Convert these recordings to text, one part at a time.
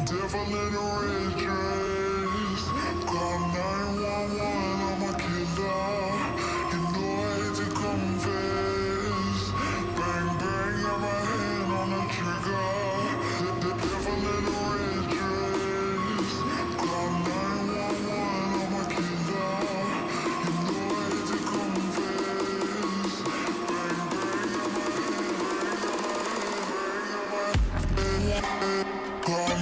Devil in a red dress, call 911, I'm a killer. You know I hate to confess. Bang bang, got my hand on the trigger. The devil in a red dress, call 911, I'm a killer. You know I hate to confess. Bang bang, got my hand, call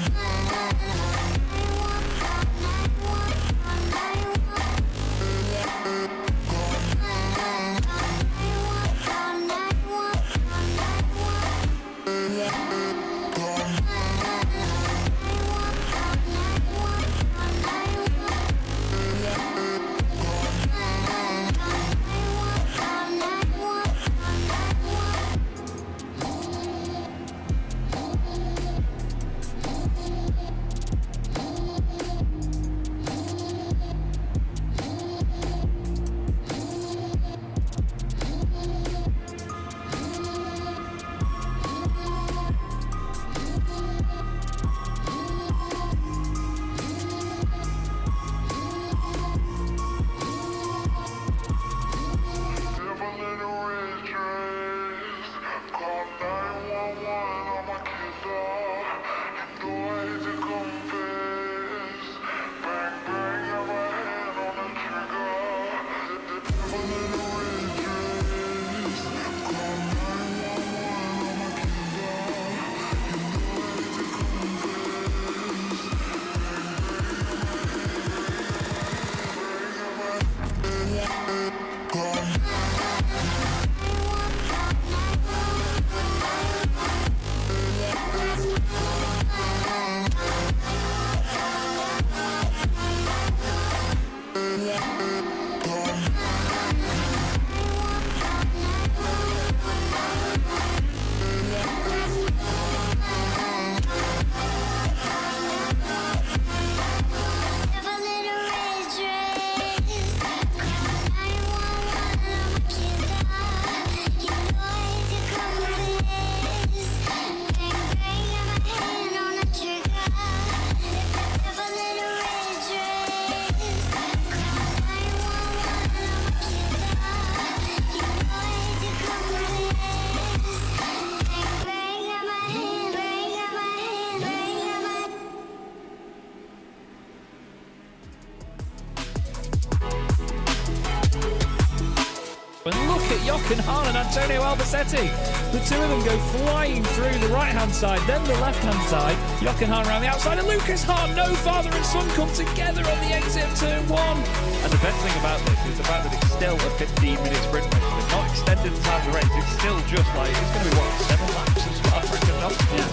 Jochen Hahn and Antonio Albacete. The two of them go flying through the right-hand side, then the left-hand side. Jochen Hahn around the outside, and Lucas Hahn, no father and son, come together on the exit of turn 1. And the best thing about this is the fact that it's still a 15-minute sprint race. They've not extended the time of the race. It's still just like, it's going to be, 7 laps as well for it to not. Yeah.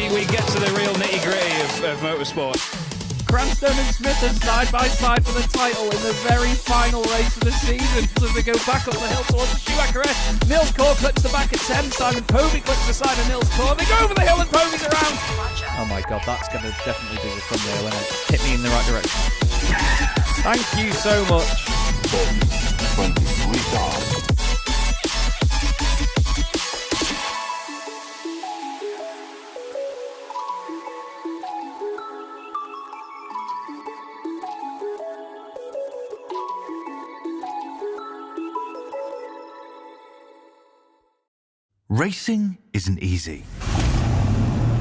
We get to the real nitty-gritty of motorsport. Cranston and Smith are side by side for the title in the very final race of the season. So they go back up the hill towards the Schumacher. Nils Kor clips the back at 10. Simon Povey clips the side of Nils Kor. They go over the hill and Povey's around. Oh my god, that's going to definitely be the thumbnail, isn't it? Hit me in the right direction. Thank you so much. 23 cars. Racing isn't easy,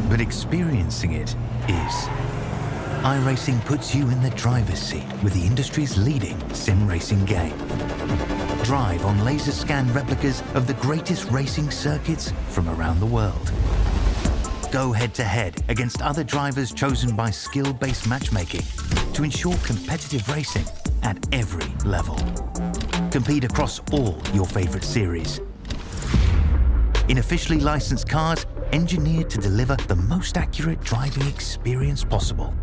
but experiencing it is. iRacing puts you in the driver's seat with the industry's leading sim racing game. Drive on laser scan replicas of the greatest racing circuits from around the world. Go head to head against other drivers chosen by skill-based matchmaking to ensure competitive racing at every level. Compete across all your favorite series. In officially licensed cars, engineered to deliver the most accurate driving experience possible.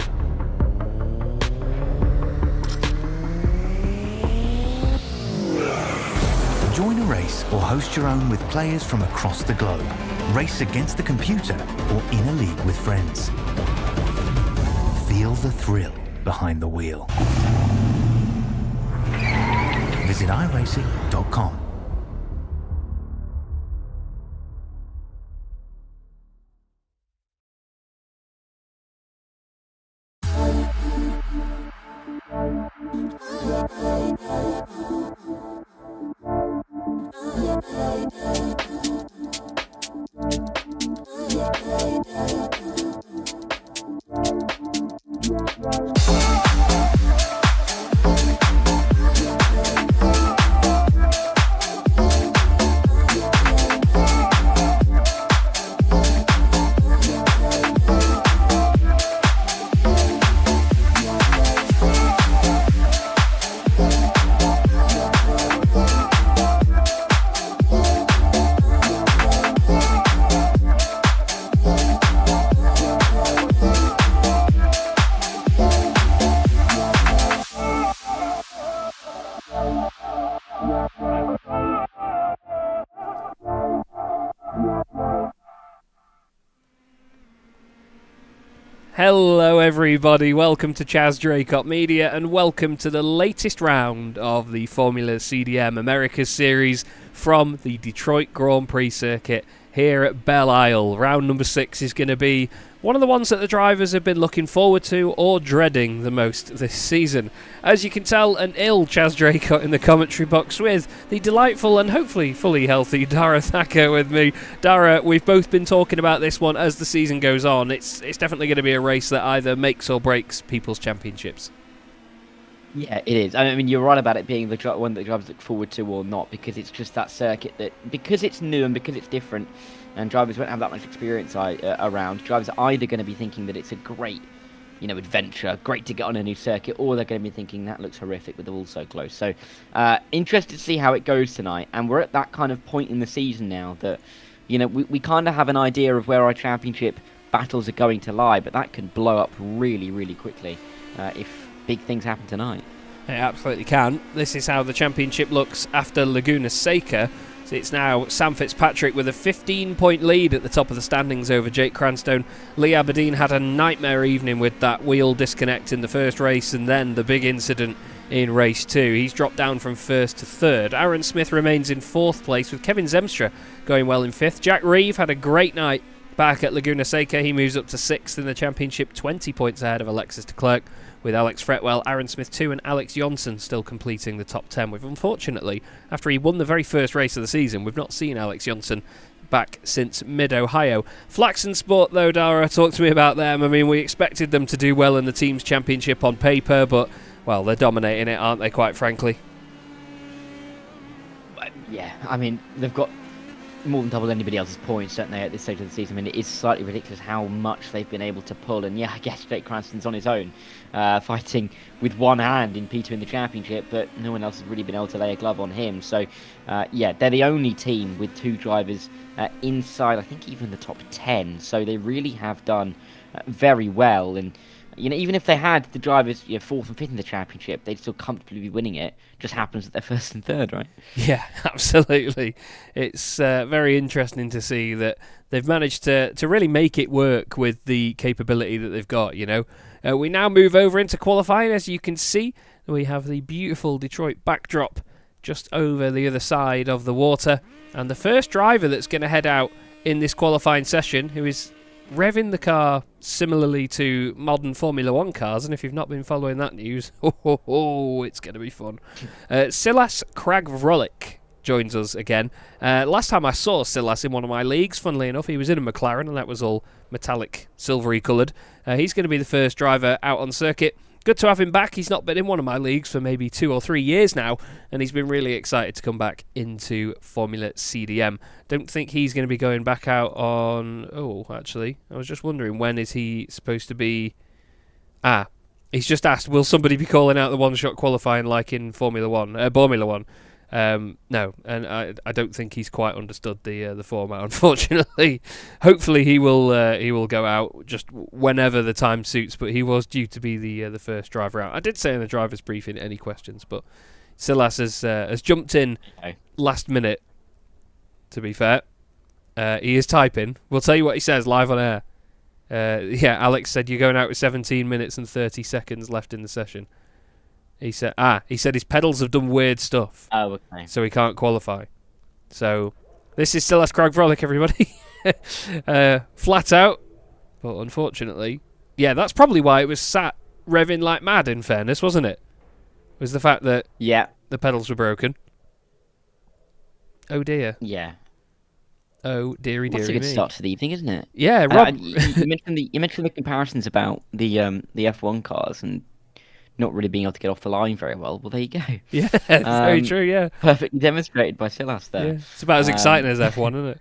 Join a race or host your own with players from across the globe. Race against the computer or in a league with friends. Feel the thrill behind the wheel. Visit iRacing.com. Hello everybody, welcome to Chaz Draycott Media and welcome to the latest round of the Formula CDM Americas Series from the Detroit Grand Prix circuit here at Belle Isle. Round number 6 is going to be one of the ones that the drivers have been looking forward to or dreading the most this season. As you can tell, an ill Chaz Draycott in the commentary box with the delightful and hopefully fully healthy Dara Thacker with me. Dara, we've both been talking about this one as the season goes on. It's definitely going to be a race that either makes or breaks people's championships. Yeah, it is. I mean, you're right about it being the one that drivers look forward to or not, because it's just that circuit that, because it's new and because it's different, and drivers won't have that much experience around, drivers are either going to be thinking that it's a great, adventure, great to get on a new circuit, or they're going to be thinking that looks horrific with the wall so close. So, interested to see how it goes tonight, and we're at that kind of point in the season now that, we kind of have an idea of where our championship battles are going to lie, but that can blow up really, really quickly if big things happen tonight. It absolutely can. This is how the championship looks after Laguna Seca. So it's now Sam Fitzpatrick with a 15-point lead at the top of the standings over Jake Cranstone. Lee Aberdeen had a nightmare evening with that wheel disconnect in the first race and then the big incident in race 2. He's dropped down from 1st to 3rd. Aaron Smith remains in 4th place with Kevin Zemstra going well in 5th. Jack Reeve had a great night back at Laguna Seca. He moves up to 6th in the championship, 20 points ahead of Alexis de Klerk, with Alex Fretwell, Aaron Smith 2 and Alex Jonsson still completing the top 10. With, unfortunately, after he won the very first race of the season, we've not seen Alex Jonsson back since mid-Ohio. Flaxen Sport, though, Dara, talk to me about them. I mean, we expected them to do well in the team's championship on paper, but, well, they're dominating it, aren't they, quite frankly? Yeah, I mean, they've got more than double anybody else's points, don't they, at this stage of the season? I mean, it is slightly ridiculous how much they've been able to pull. And yeah, I guess Jake Cranston's on his own, fighting with one hand in P2 in the championship, but no one else has really been able to lay a glove on him. So, yeah, they're the only team with 2 drivers inside, I think, even the top 10. So they really have done very well. And even if they had the drivers 4th and 5th in the championship, they'd still comfortably be winning it. Just happens that they're 1st and 3rd, right? Yeah, absolutely. It's very interesting to see that they've managed to really make it work with the capability that they've got, We now move over into qualifying. As you can see, we have the beautiful Detroit backdrop just over the other side of the water. And the first driver that's going to head out in this qualifying session, who is revving the car similarly to modern Formula 1 cars, and if you've not been following that news, it's going to be fun. Silas Kragvrolik joins us again. Last time I saw Silas in one of my leagues, funnily enough, he was in a McLaren, and that was all metallic, silvery coloured. He's going to be the first driver out on circuit. Good to have him back. He's not been in one of my leagues for maybe 2 or 3 years now, and he's been really excited to come back into Formula CDM. Don't think he's going to be going back out on... Oh, actually, I was just wondering, when is he supposed to be... He's just asked, will somebody be calling out the one-shot qualifying like in Formula 1? No, and I don't think he's quite understood the format, unfortunately. Hopefully he will go out just whenever the time suits, but he was due to be the first driver out. I did say in the driver's briefing, any questions, but Silas has jumped in last minute, to be fair. He is typing. We'll tell you what he says live on air. Alex said you're going out with 17 minutes and 30 seconds left in the session. He said his pedals have done weird stuff. Oh, okay. So he can't qualify. So this is Silas Kragvrolik, everybody. Flat out. But unfortunately, that's probably why it was sat revving like mad, in fairness, wasn't it? Was the fact that the pedals were broken. Oh dear. Yeah. Oh dearie That's a good me. start to the evening, isn't it? Yeah, Rob. You mentioned the comparisons about the F1 cars and not really being able to get off the line very well. Well, there you go. Yeah, very true, yeah. Perfectly demonstrated by Silas there. Yeah. It's about as exciting as F1, isn't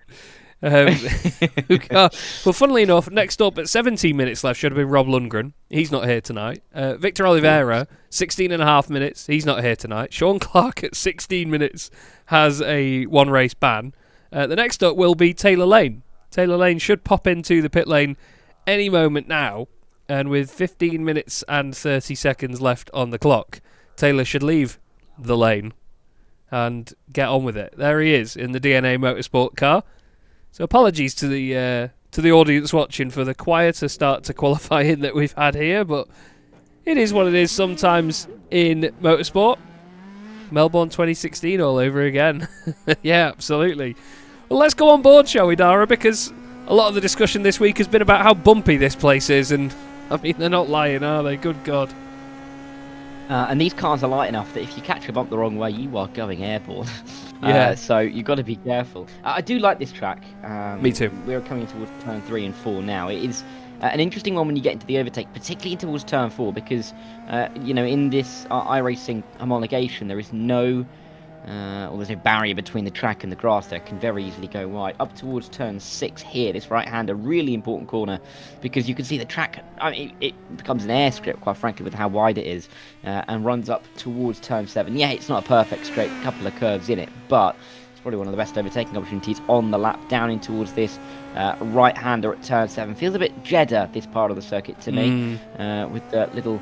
it? Well, funnily enough, next up at 17 minutes left should have been Rob Lundgren. He's not here tonight. Victor Oliveira, 16 and a half minutes. He's not here tonight. Sean Clark at 16 minutes has a one-race ban. The next up will be Taylor Lane. Taylor Lane should pop into the pit lane any moment now. And with 15 minutes and 30 seconds left on the clock, Taylor should leave the lane and get on with it. There he is in the DNA Motorsport car. So apologies to the audience watching for the quieter start to qualifying that we've had here, but it is what it is sometimes in motorsport. Melbourne 2016 all over again. Yeah, absolutely. Well, let's go on board, shall we, Dara? Because a lot of the discussion this week has been about how bumpy this place is, and I mean, they're not lying, are they? Good God. And these cars are light enough that if you catch a bump the wrong way, you are going airborne. Yeah. So you've got to be careful. I do like this track. Me too. We're coming towards turn 3 and 4 now. It is an interesting one when you get into the overtake, particularly towards turn 4, because, in this iRacing homologation, there is no... there's no barrier between the track and the grass there. It can very easily go wide. Up towards turn 6 here, this right-hander, really important corner, because you can see the track, it becomes an airstrip, quite frankly, with how wide it is, and runs up towards turn 7. Yeah, it's not a perfect straight, couple of curves in it, but it's probably one of the best overtaking opportunities on the lap, down in towards this right-hander at turn 7. Feels a bit Jeddah, this part of the circuit, to me, with the little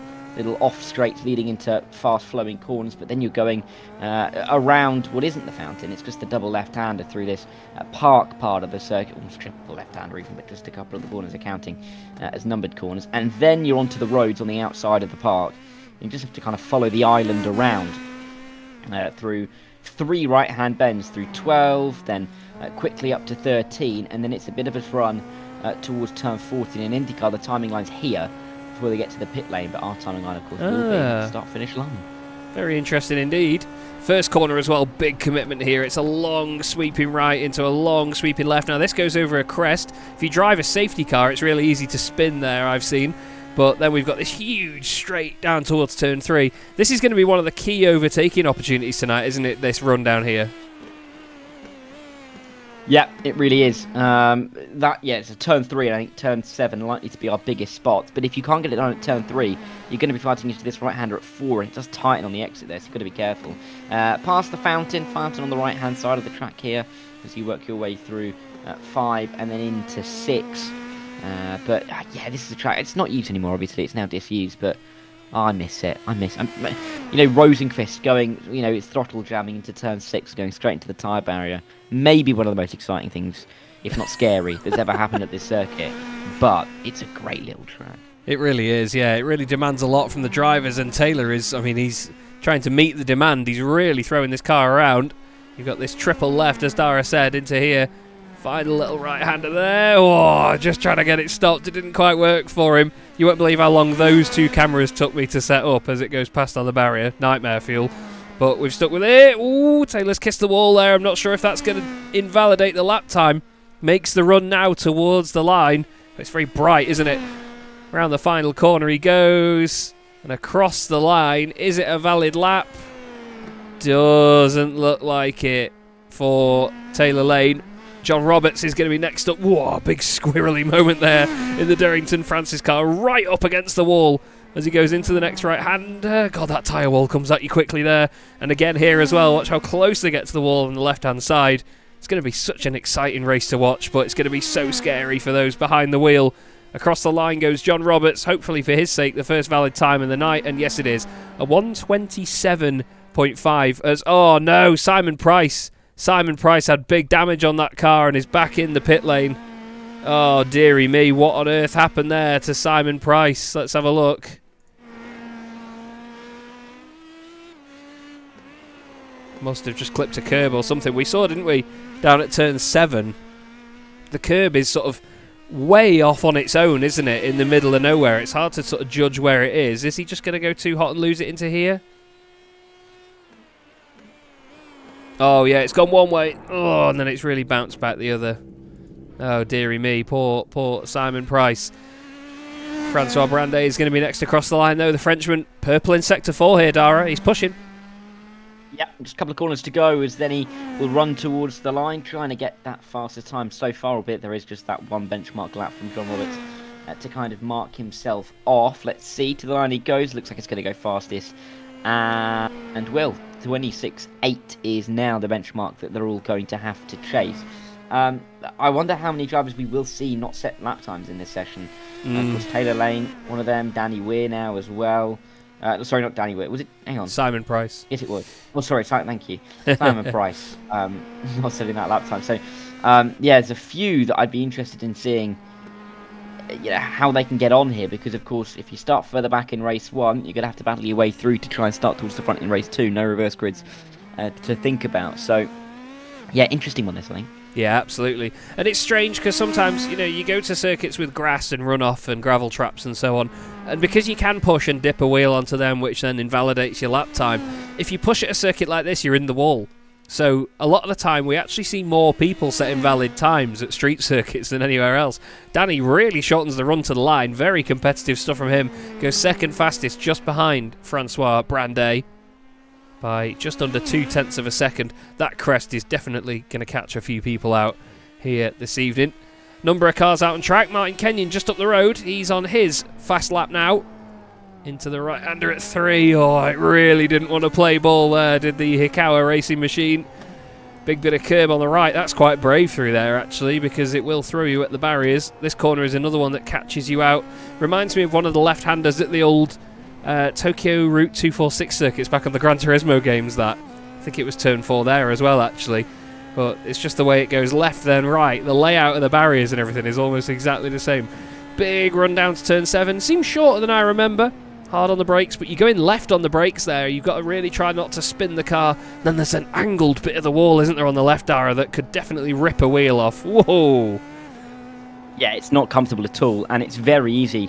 off straights leading into fast flowing corners, but then you're going around what isn't the fountain. It's just a double left-hander through this park part of the circuit, almost triple left-hander even, but just a couple of the corners are counting as numbered corners, and then you're onto the roads on the outside of the park. You just have to kind of follow the island around through 3 right-hand bends, through 12, then quickly up to 13, and then it's a bit of a run towards turn 14. In IndyCar, the timing line's here before they get to the pit lane, but our timing line, of course, will be start-finish line. Very interesting indeed. First corner as well, big commitment here. It's a long sweeping right into a long sweeping left. Now this goes over a crest. If you drive a safety car, it's really easy to spin there, I've seen. But then we've got this huge straight down towards turn 3. This is going to be one of the key overtaking opportunities tonight, isn't it, this run down here? Yeah, it really is. It's a turn 3, and I think turn 7 likely to be our biggest spots. But if you can't get it done at turn 3, you're going to be fighting into this right-hander at 4, and it does tighten on the exit there, so you've got to be careful. Past the fountain on the right-hand side of the track here, as you work your way through 5 and then into 6. This is a track. It's not used anymore, obviously. It's now disused, but I miss it. Rosenqvist going, it's throttle jamming into turn 6, going straight into the tyre barrier. Maybe one of the most exciting things, if not scary, that's ever happened at this circuit. But it's a great little track. It really is, yeah. It really demands a lot from the drivers, and Taylor he's trying to meet the demand. He's really throwing this car around. You've got this triple left, as Dara said, into here. Find a little right-hander there. Oh, just trying to get it stopped. It didn't quite work for him. You won't believe how long those 2 cameras took me to set up as it goes past on the barrier. Nightmare fuel. But we've stuck with it. Ooh, Taylor's kissed the wall there. I'm not sure if that's going to invalidate the lap time. Makes the run now towards the line. It's very bright, isn't it? Around the final corner he goes. And across the line. Is it a valid lap? Doesn't look like it for Taylor Lane. John Roberts is going to be next up. Whoa, big squirrely moment there in the Derrington Francis car, right up against the wall as he goes into the next right-hander. God, that tyre wall comes at you quickly there. And again here as well, watch how close they get to the wall on the left-hand side. It's going to be such an exciting race to watch, but it's going to be so scary for those behind the wheel. Across the line goes John Roberts, hopefully for his sake, the first valid time in the night. And yes, it is. A 1:27.5 as, oh no, Simon Price had big damage on that car and is back in the pit lane. Oh, dearie me, what on earth happened there to Simon Price? Let's have a look. Must have just clipped a curb or something. We saw, didn't we, down at turn 7. The curb is sort of way off on its own, isn't it, in the middle of nowhere. It's hard to sort of judge where it is. Is he just going to go too hot and lose it into here? Oh, yeah, it's gone one way. Oh, and then it's really bounced back the other. Oh, dearie me. Poor Simon Price. Francois Brandet is going to be next across the line, though. The Frenchman, purple in Sector 4 here, Dara. He's pushing. Yeah, just a couple of corners to go as then he will run towards the line, trying to get that faster time so far, albeit there is just that one benchmark lap from John Roberts to kind of mark himself off. Let's see, to the line he goes. Looks like it's going to go fastest. And will. 26.8 is now the benchmark that they're all going to have to chase. I wonder how many drivers we will see not set lap times in this session. Of course, Taylor Lane, one of them. Danny Weir now as well. Sorry, not Danny Weir. Was it? Hang on. Simon Price. Yes, it was. Oh, sorry. Thank you. Simon Price. Not setting that lap time. So, there's a few that I'd be interested in seeing how they can get on here, because of course if you start further back in race 1, you're going to have to battle your way through to try and start towards the front in race 2. No reverse grids to think about. So yeah, interesting one this, I think. Yeah, absolutely. And it's strange because sometimes, you go to circuits with grass and runoff and gravel traps and so on, and because you can push and dip a wheel onto them, which then invalidates your lap time, if you push at a circuit like this, you're in the wall. So a lot of the time we actually see more people set invalid times at street circuits than anywhere else. Danny really shortens the run to the line. Very competitive stuff from him. Goes second fastest just behind Francois Brandet by just under 0.2 of a second. That crest is definitely going to catch a few people out here this evening. Number of cars out on track. Martin Kenyon just up the road. He's on his fast lap now. Into the right-hander at 3. Oh, it really didn't want to play ball there, did the Hikawa racing machine. Big bit of curb on the right. That's quite brave through there, actually, because it will throw you at the barriers. This corner is another one that catches you out. Reminds me of one of the left-handers at the old Tokyo Route 246 circuits back on the Gran Turismo games, that. I think it was turn 4 there as well, actually. But it's just the way it goes left, then right. The layout of the barriers and everything is almost exactly the same. Big run down to turn 7. Seems shorter than I remember. Hard on the brakes, but you're going left on the brakes there. You've got to really try not to spin the car. Then there's an angled bit of the wall, isn't there, on the left, Dara, that could definitely rip a wheel off. Whoa! Yeah, it's not comfortable at all, and it's very easy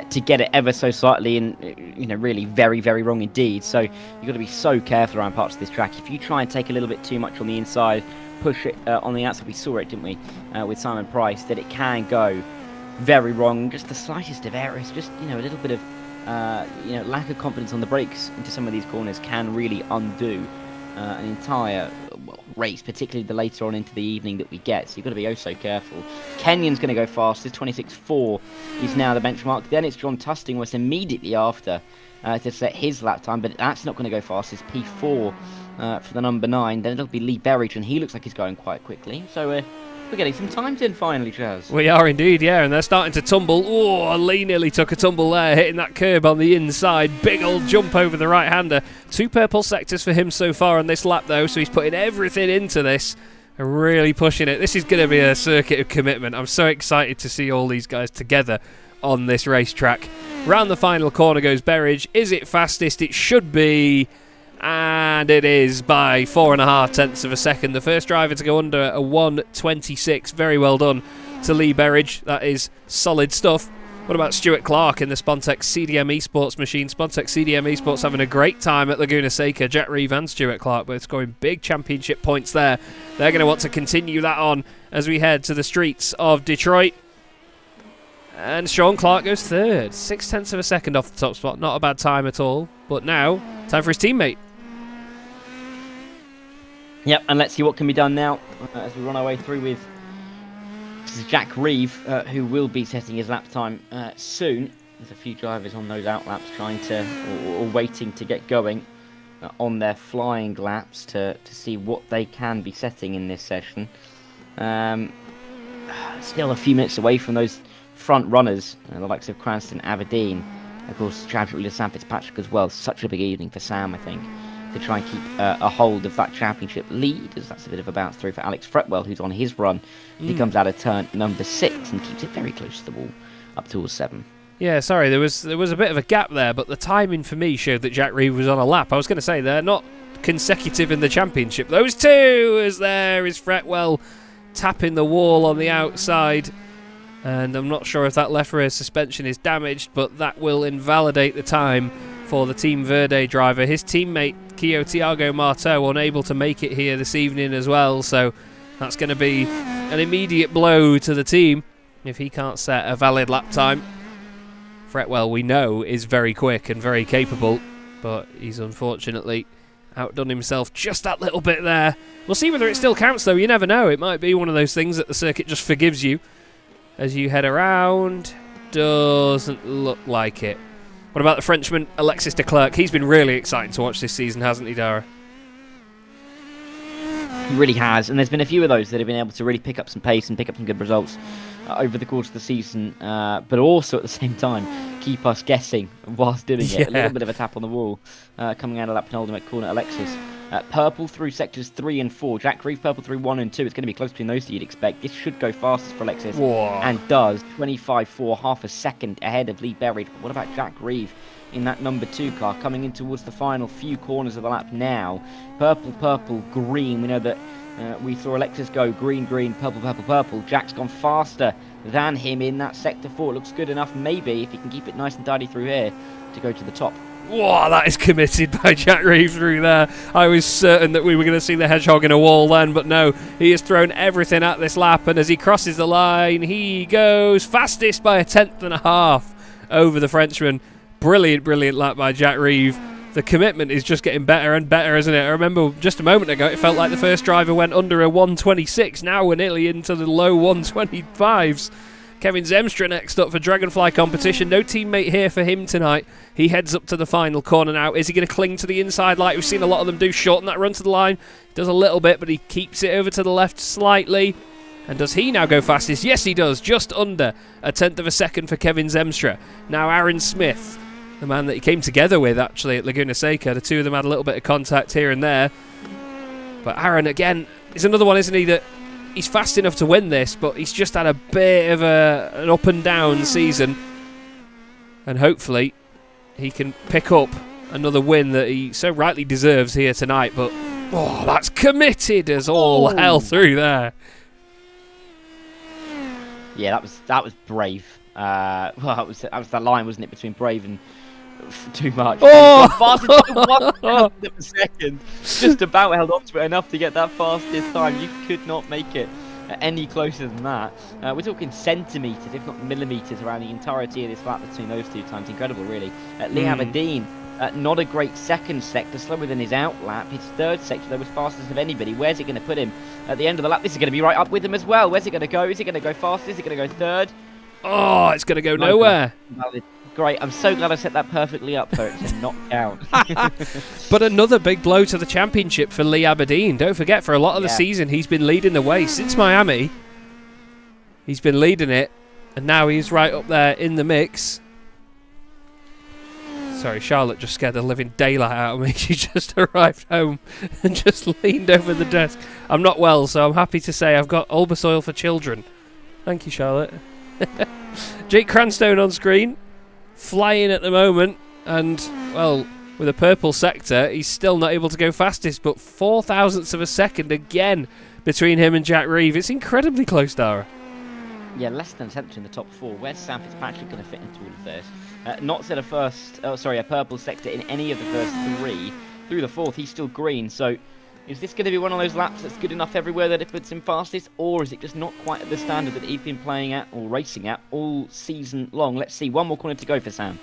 to get it ever so slightly and, really very, very wrong indeed. So you've got to be so careful around parts of this track. If you try and take a little bit too much on the inside, push it on the outside, we saw it, didn't we, with Simon Price, that it can go very wrong. Just the slightest of error is just, a little bit of lack of confidence on the brakes into some of these corners can really undo an entire race, particularly the later on into the evening that we get. So you've got to be oh so careful. Kenyan's going to go fastest, 26.4 is now the benchmark. Then it's John Tusting was immediately after to set his lap time, but that's not going to go fastest. P4 for the number 9. Then it'll be Lee Berridge, and he looks like he's going quite quickly. So we're getting some times in finally, Chaz. We are indeed, yeah, and they're starting to tumble. Oh, Lee nearly took a tumble there, hitting that curb on the inside. Big old jump over the right-hander. 2 purple sectors for him so far on this lap, though, so he's putting everything into this and really pushing it. This is going to be a circuit of commitment. I'm so excited to see all these guys together on this racetrack. Round the final corner goes Berridge. Is it fastest? It should be... And it is by 4.5 tenths of a second. The first driver to go under a 1:26. Very well done to Lee Berridge. That is solid stuff. What about Stuart Clark in the Spontex CDM Esports machine? Spontex CDM Esports having a great time at Laguna Seca. Jack Reeve and Stuart Clark both scoring big championship points there. They're going to want to continue that on as we head to the streets of Detroit. And Sean Clark goes third. 6 tenths of a second off the top spot. Not a bad time at all. But now, time for his teammate. Yep, and let's see what can be done now as we run our way through with Jack Reeve, who will be setting his lap time soon. There's a few drivers on those out laps trying to, or waiting to get going on their flying laps to see what they can be setting in this session. Still a few minutes away from those front runners, the likes of Cranston, Aberdeen, of course, championship leader Sam Fitzpatrick as well. Such a big evening for Sam, I think, to try and keep a hold of that championship lead, as that's a bit of a bounce through for Alex Fretwell, who's on his run. He comes out of turn number 6 and keeps it very close to the wall, up towards 7. Yeah, sorry, there was a bit of a gap there, but the timing for me showed that Jack Reeve was on a lap. I was going to say they're not consecutive in the championship. Those two, as there is Fretwell tapping the wall on the outside. And I'm not sure if that left rear suspension is damaged, but that will invalidate the time for the Team Verde driver. His teammate, Kio Tiago Marteau, unable to make it here this evening as well, so that's going to be an immediate blow to the team if he can't set a valid lap time. Fretwell, we know, is very quick and very capable, but he's unfortunately outdone himself just that little bit there. We'll see whether it still counts, though. You never know. It might be one of those things that the circuit just forgives you as you head around. Doesn't look like it. What about the Frenchman, Alexis de Klerk? He's been really exciting to watch this season, hasn't he, Dara? He really has, and there's been a few of those that have been able to really pick up some pace and pick up some good results over the course of the season, but also at the same time keep us guessing whilst doing it. Yeah. A little bit of a tap on the wall coming out of that penultimate corner. Alexis, purple through sectors 3 and 4. Jack Reeve, purple through 1 and 2. It's going to be close between those two, you'd expect. This should go fastest for Alexis. Whoa. And does. 25.4, half a second ahead of Lee Berridge. But what about Jack Reeve in that number 2 car coming in towards the final few corners of the lap now? Purple, purple, green. We know that we saw Alexis go green, green, purple, purple, purple. Jack's gone faster than him in that sector 4. It looks good enough, maybe, if he can keep it nice and tidy through here, to go to the top. Whoa, that is committed by Jack Reeve through there. I was certain that we were going to see the hedgehog in a wall then, but no, he has thrown everything at this lap, and as he crosses the line, he goes fastest by 1.5 tenths over the Frenchman. Brilliant, brilliant lap by Jack Reeve. The commitment is just getting better and better, isn't it? I remember just a moment ago it felt like the first driver went under a 1:26. Now we're nearly into the low 1:25s. Kevin Zemstra next up for Dragonfly competition. No teammate here for him tonight. He heads up to the final corner now. Is he going to cling to the inside like we've seen a lot of them do? Shorten that run to the line. Does a little bit, but he keeps it over to the left slightly. And does he now go fastest? Yes, he does. Just under 1/10 of a second for Kevin Zemstra. Now Aaron Smith, the man that he came together with actually at Laguna Seca. The two of them had a little bit of contact here and there. But Aaron, again, is another one, isn't he, that he's fast enough to win this, but he's just had a bit of an up and down season. And hopefully he can pick up another win that he so rightly deserves here tonight. But, oh, that's committed as all hell through there. Yeah, that was brave. Well, that was that line, wasn't it, between brave and too much. Oh! Faster than 1 second. Just about held on to it enough to get that fastest time. You could not make it any closer than that. We're talking centimetres, if not millimetres, around the entirety of this lap between those two times. Incredible, really. Lee Aberdeen, not a great second sector, slower than his out lap. His third sector, though, was fastest of anybody. Where's it going to put him at the end of the lap? This is going to be right up with him as well. Where's it going to go? Is it going to go fast? Is it going to go third? Oh, it's going to go nowhere. Great. I'm so glad I set that perfectly up for it to not count. But another big blow to the championship for Lee Aberdeen. Don't forget, for a lot of the season, he's been leading the way since Miami. He's been leading it, and now he's right up there in the mix. Sorry, Charlotte just scared the living daylight out of me. She just arrived home and just leaned over the desk. I'm not well, so I'm happy to say I've got Albus oil for children. Thank you, Charlotte. Jake Cranstone on screen, flying at the moment, and, well, with a purple sector, he's still not able to go fastest, but 4 thousandths of a second again between him and Jack Reeve. It's incredibly close, Dara. Yeah, less than a tenth in the top 4. Where's Sam Fitzpatrick going to fit into all of this? Not set a purple sector in any of the first 3. Through the 4th, he's still green, so is this going to be one of those laps that's good enough everywhere that it puts him fastest, or is it just not quite at the standard that he's been playing at or racing at all season long? Let's see. One more corner to go for Sam.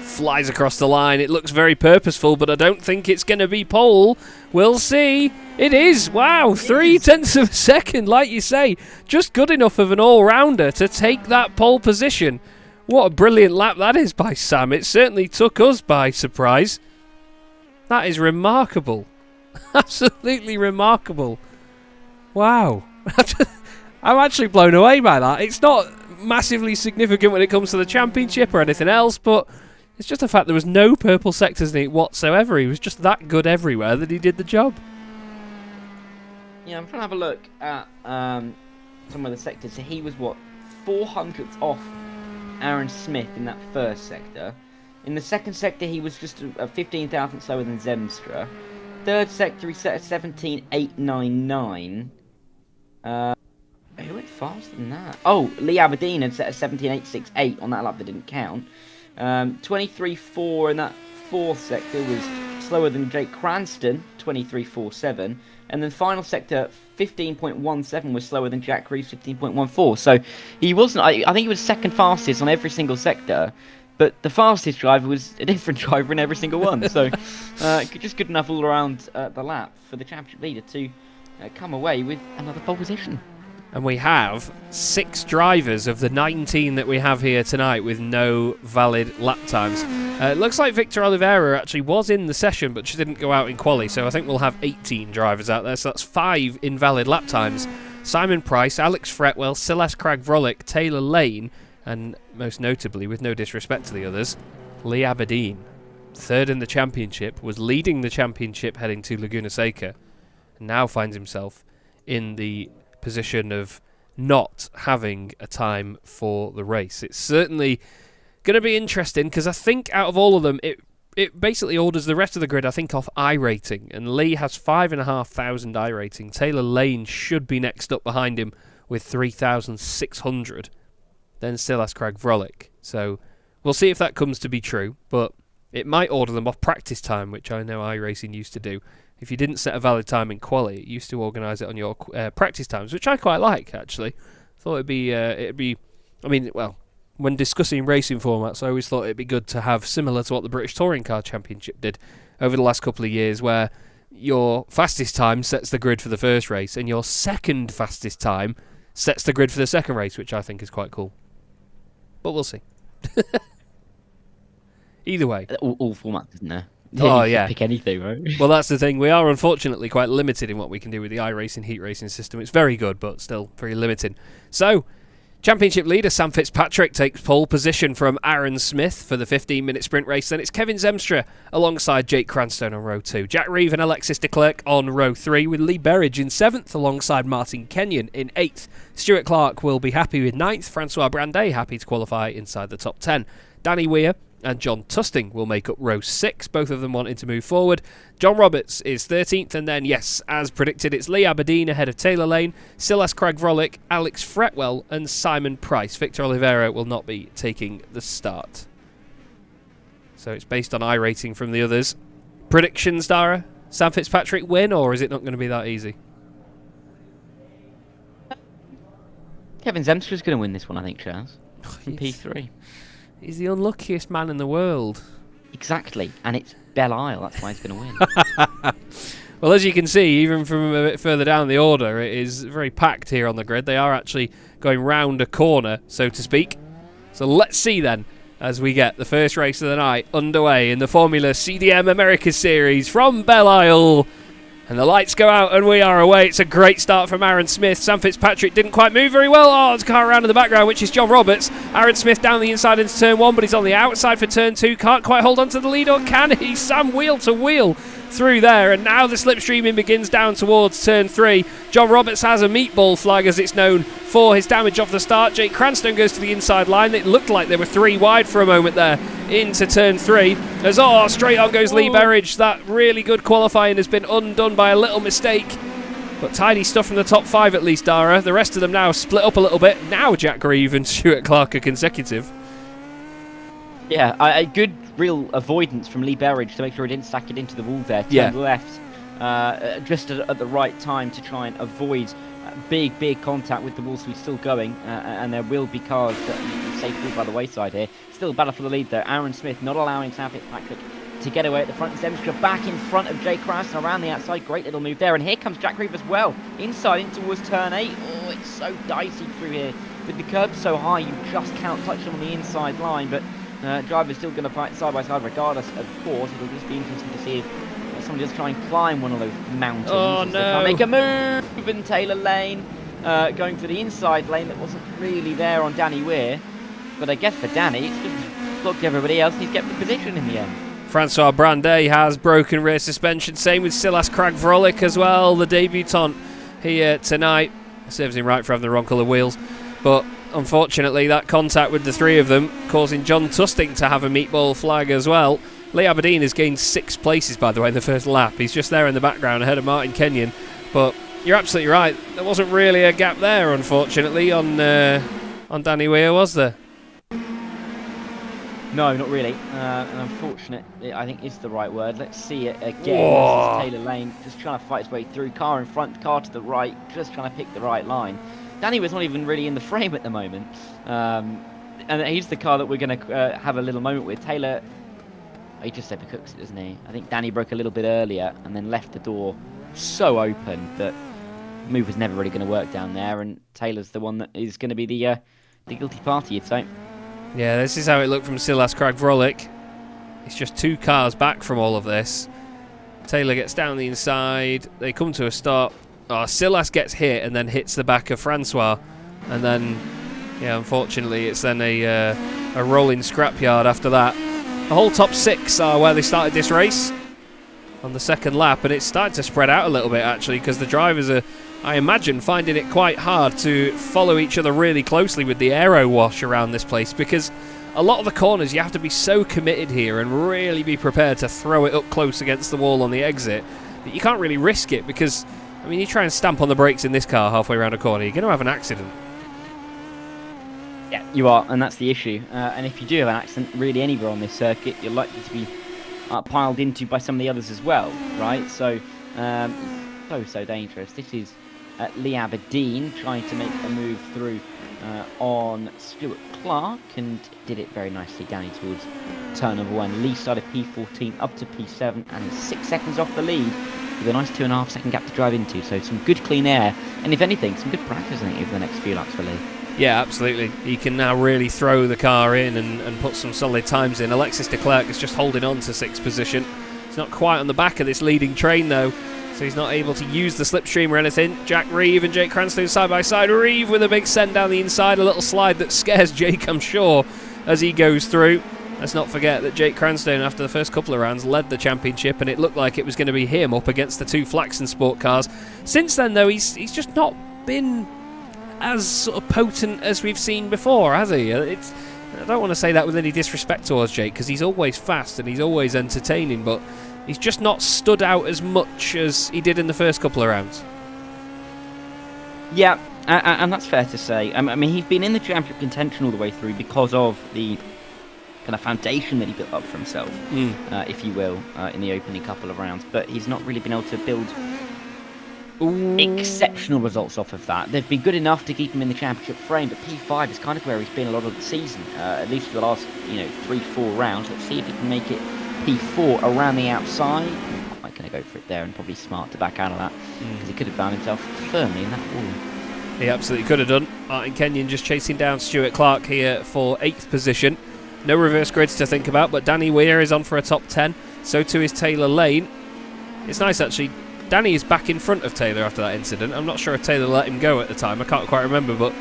Flies across the line. It looks very purposeful, but I don't think it's going to be pole. We'll see. It is. Wow, 3 tenths of a second, like you say. Just good enough of an all-rounder to take that pole position. What a brilliant lap that is by Sam. It certainly took us by surprise. That is remarkable. Absolutely remarkable. Wow. I'm actually blown away by that. It's not massively significant when it comes to the championship or anything else, but it's just the fact there was no purple sectors in it whatsoever. He was just that good everywhere that he did the job. Yeah, I'm trying to have a look at some of the sectors. So he was, what, 400ths off Aaron Smith in that first sector. In the second sector, he was just a 15 thousandths slower than Zemstra. Third sector, he set a 17.899. Who went faster than that? Oh, Lee Aberdeen had set a 17.868 on that lap that didn't count. 23.4 in that fourth sector was slower than Jake Cranston, 23.47. And then final sector, 15.17 was slower than Jack Reeves, 15.14. So he wasn't, I think he was second fastest on every single sector. But the fastest driver was a different driver in every single one. So just good enough all around the lap for the championship leader to come away with another pole position. And we have 6 drivers of the 19 that we have here tonight with no valid lap times. It looks like Victor Oliveira actually was in the session, but she didn't go out in quali, so I think we'll have 18 drivers out there, so that's 5 invalid lap times. Simon Price, Alex Fretwell, Celeste Cragg-Vrolick, Taylor Lane, and most notably, with no disrespect to the others, Lee Aberdeen. Third in the championship, was leading the championship heading to Laguna Seca, and now finds himself in the position of not having a time for the race. It's certainly going to be interesting because I think out of all of them, it basically orders the rest of the grid, I think, off iRating. And Lee has 5,500 iRating. Taylor Lane should be next up behind him with 3,600. Then Silas Cragg-Vrolick. So we'll see if that comes to be true, but it might order them off practice time, which I know iRacing used to do. If you didn't set a valid time in quali, it used to organise it on your practice times, which I quite like, actually. Thought it'd be, I mean, well, when discussing racing formats, I always thought it'd be good to have similar to what the British Touring Car Championship did over the last couple of years, where your fastest time sets the grid for the first race, and your second fastest time sets the grid for the second race, which I think is quite cool. But we'll see. Either way. All formats, isn't there? Oh, you yeah. Pick anything, right? Well, that's the thing. We are unfortunately quite limited in what we can do with the iRacing heat racing system. It's very good, but still very limited. So, championship leader Sam Fitzpatrick takes pole position from Aaron Smith for the 15-minute sprint race. Then it's Kevin Zemstra alongside Jake Cranstone on row 2. Jack Reeve and Alexis de Klerk on row 3, with Lee Berridge in 7th alongside Martin Kenyon in 8th. Stuart Clark will be happy with 9th. Francois Brandet happy to qualify inside the top 10. Danny Weir and John Tusting will make up row 6, both of them wanting to move forward. John Roberts is 13th, and then, yes, as predicted, it's Lee Aberdeen ahead of Taylor Lane, Silas Cragg-Vrolick, Alex Fretwell, and Simon Price. Victor Oliveira will not be taking the start. So it's based on iRating from the others. Predictions, Dara? Sam Fitzpatrick win, or is it not going to be that easy? Kevin Zemstra's going to win this one, I think, Charles. From P3. He's the unluckiest man in the world. Exactly, and it's Belle. That's why he's going to win. Well, as you can see, even from a bit further down the order, it is very packed here on the grid. They are actually going round a corner, so to speak. So let's see then, as we get the first race of the night underway in the Formula CDM Americas Series from Belle. And the lights go out and we are away. It's a great start from Aaron Smith. Sam Fitzpatrick didn't quite move very well. Oh, it's a car around in the background, which is John Roberts. Aaron Smith down the inside into turn 1, but he's on the outside for turn 2. Can't quite hold on to the lead, or can he? Sam wheel to wheel through there, and now the slipstreaming begins down towards turn 3. John Roberts has a meatball flag, as it's known, for his damage off the start. Jake Cranstone goes to the inside line. It looked like they were 3 wide for a moment there into turn 3. As straight on goes Lee Berridge. That really good qualifying has been undone by a little mistake, but tidy stuff from the top 5 at least, Dara. The rest of them now split up a little bit. Now Jack Grieve and Stuart Clark are consecutive. Yeah, a good real avoidance from Lee Berridge to make sure he didn't stack it into the wall there. Turned left just at the right time to try and avoid big contact with the wall, so he's still going, and there will be cars that safely by the wayside here. Still battle for the lead though. Aaron Smith not allowing Sam Fitzpatrick to get away at the front. Zemstra back in front of Jake Cranstone around the outside. Great little move there, and here comes Jack Grieve as well. Inside in towards turn 8. Oh, it's so dicey through here. With the curb so high, you just can't touch them on the inside line, but driver's still going to fight side by side regardless, of course. It'll just be interesting to see if somebody just try and climb one of those mountains. Oh, no. They can't make a move in Taylor Lane, going for the inside lane that wasn't really there on Danny Weir. But I guess for Danny, it's just blocked everybody else, and he's kept the position in the end. Francois Brandet has broken rear suspension. Same with Silas Kragvrolic as well, the debutant here tonight. Serves him right for having the wrong colour wheels. But unfortunately, that contact with the 3 of them causing John Tusting to have a meatball flag as well. Lee Aberdeen has gained 6 places, by the way, in the first lap. He's just there in the background ahead of Martin Kenyon. But you're absolutely right. There wasn't really a gap there, unfortunately, on Danny Weir, was there? No, not really. Unfortunate, I think is the right word. Let's see it again. This is Taylor Lane just trying to fight his way through. Car in front, car to the right, just trying to pick the right line. Danny was not even really in the frame at the moment. And he's the car that we're going to have a little moment with. Taylor, he just overcooks it, doesn't he? I think Danny broke a little bit earlier and then left the door so open that the move was never really going to work down there. And Taylor's the one that is going to be the guilty party, you'd say. Yeah, this is how it looked from Silas Kragvrolic. It's just 2 cars back from all of this. Taylor gets down the inside. They come to a stop. Silas gets hit and then hits the back of Francois. And then, yeah, unfortunately, it's then a rolling scrapyard after that. The whole top 6 are where they started this race on the second lap. And it's starting to spread out a little bit, actually, because the drivers are, I imagine, finding it quite hard to follow each other really closely with the aero wash around this place, because a lot of the corners you have to be so committed here and really be prepared to throw it up close against the wall on the exit that you can't really risk it, because, I mean, you try and stamp on the brakes in this car halfway around a corner, you're going to have an accident. Yeah, you are, and that's the issue. And if you do have an accident really anywhere on this circuit, you're likely to be piled into by some of the others as well, right? So, so dangerous. This is Lee Aberdeen trying to make a move through on Stuart Clark, and did it very nicely down towards turn number 1. Lee started P14 up to P7 and is 6 seconds off the lead with a nice 2.5 second gap to drive into. So some good clean air, and if anything, some good practice, I think, over the next few laps for Lee. Yeah, absolutely. He can now really throw the car in and put some solid times in. Alexis de Klerk is just holding on to 6th position. He's not quite on the back of this leading train, though, so he's not able to use the slipstream or anything. Jack Reeve and Jake Cranstone side by side. Reeve with a big send down the inside, a little slide that scares Jake, I'm sure, as he goes through. Let's not forget that Jake Cranstone, after the first couple of rounds, led the championship, and it looked like it was going to be him up against the 2 Flaxon Sport cars. Since then, though, he's just not been as sort of potent as we've seen before, has he? I don't want to say that with any disrespect towards Jake, because he's always fast and he's always entertaining, but he's just not stood out as much as he did in the first couple of rounds. Yeah, and that's fair to say. I mean, he's been in the championship contention all the way through because of the kind of foundation that he built up for himself, if you will, in the opening couple of rounds. But he's not really been able to build exceptional results off of that. They've been good enough to keep him in the championship frame, but P5 is kind of where he's been a lot of the season, at least for the last 3-4 rounds. Let's see if he can make it P4 around the outside. I'm quite going to go for it there, and probably smart to back out of that, because he could have found himself firmly in that wall. He absolutely could have done. Martin Kenyon just chasing down Stuart Clark here for 8th position. No reverse grids to think about, but Danny Weir is on for a top 10. So too is Taylor Lane. It's nice, actually. Danny is back in front of Taylor after that incident. I'm not sure if Taylor let him go at the time. I can't quite remember, but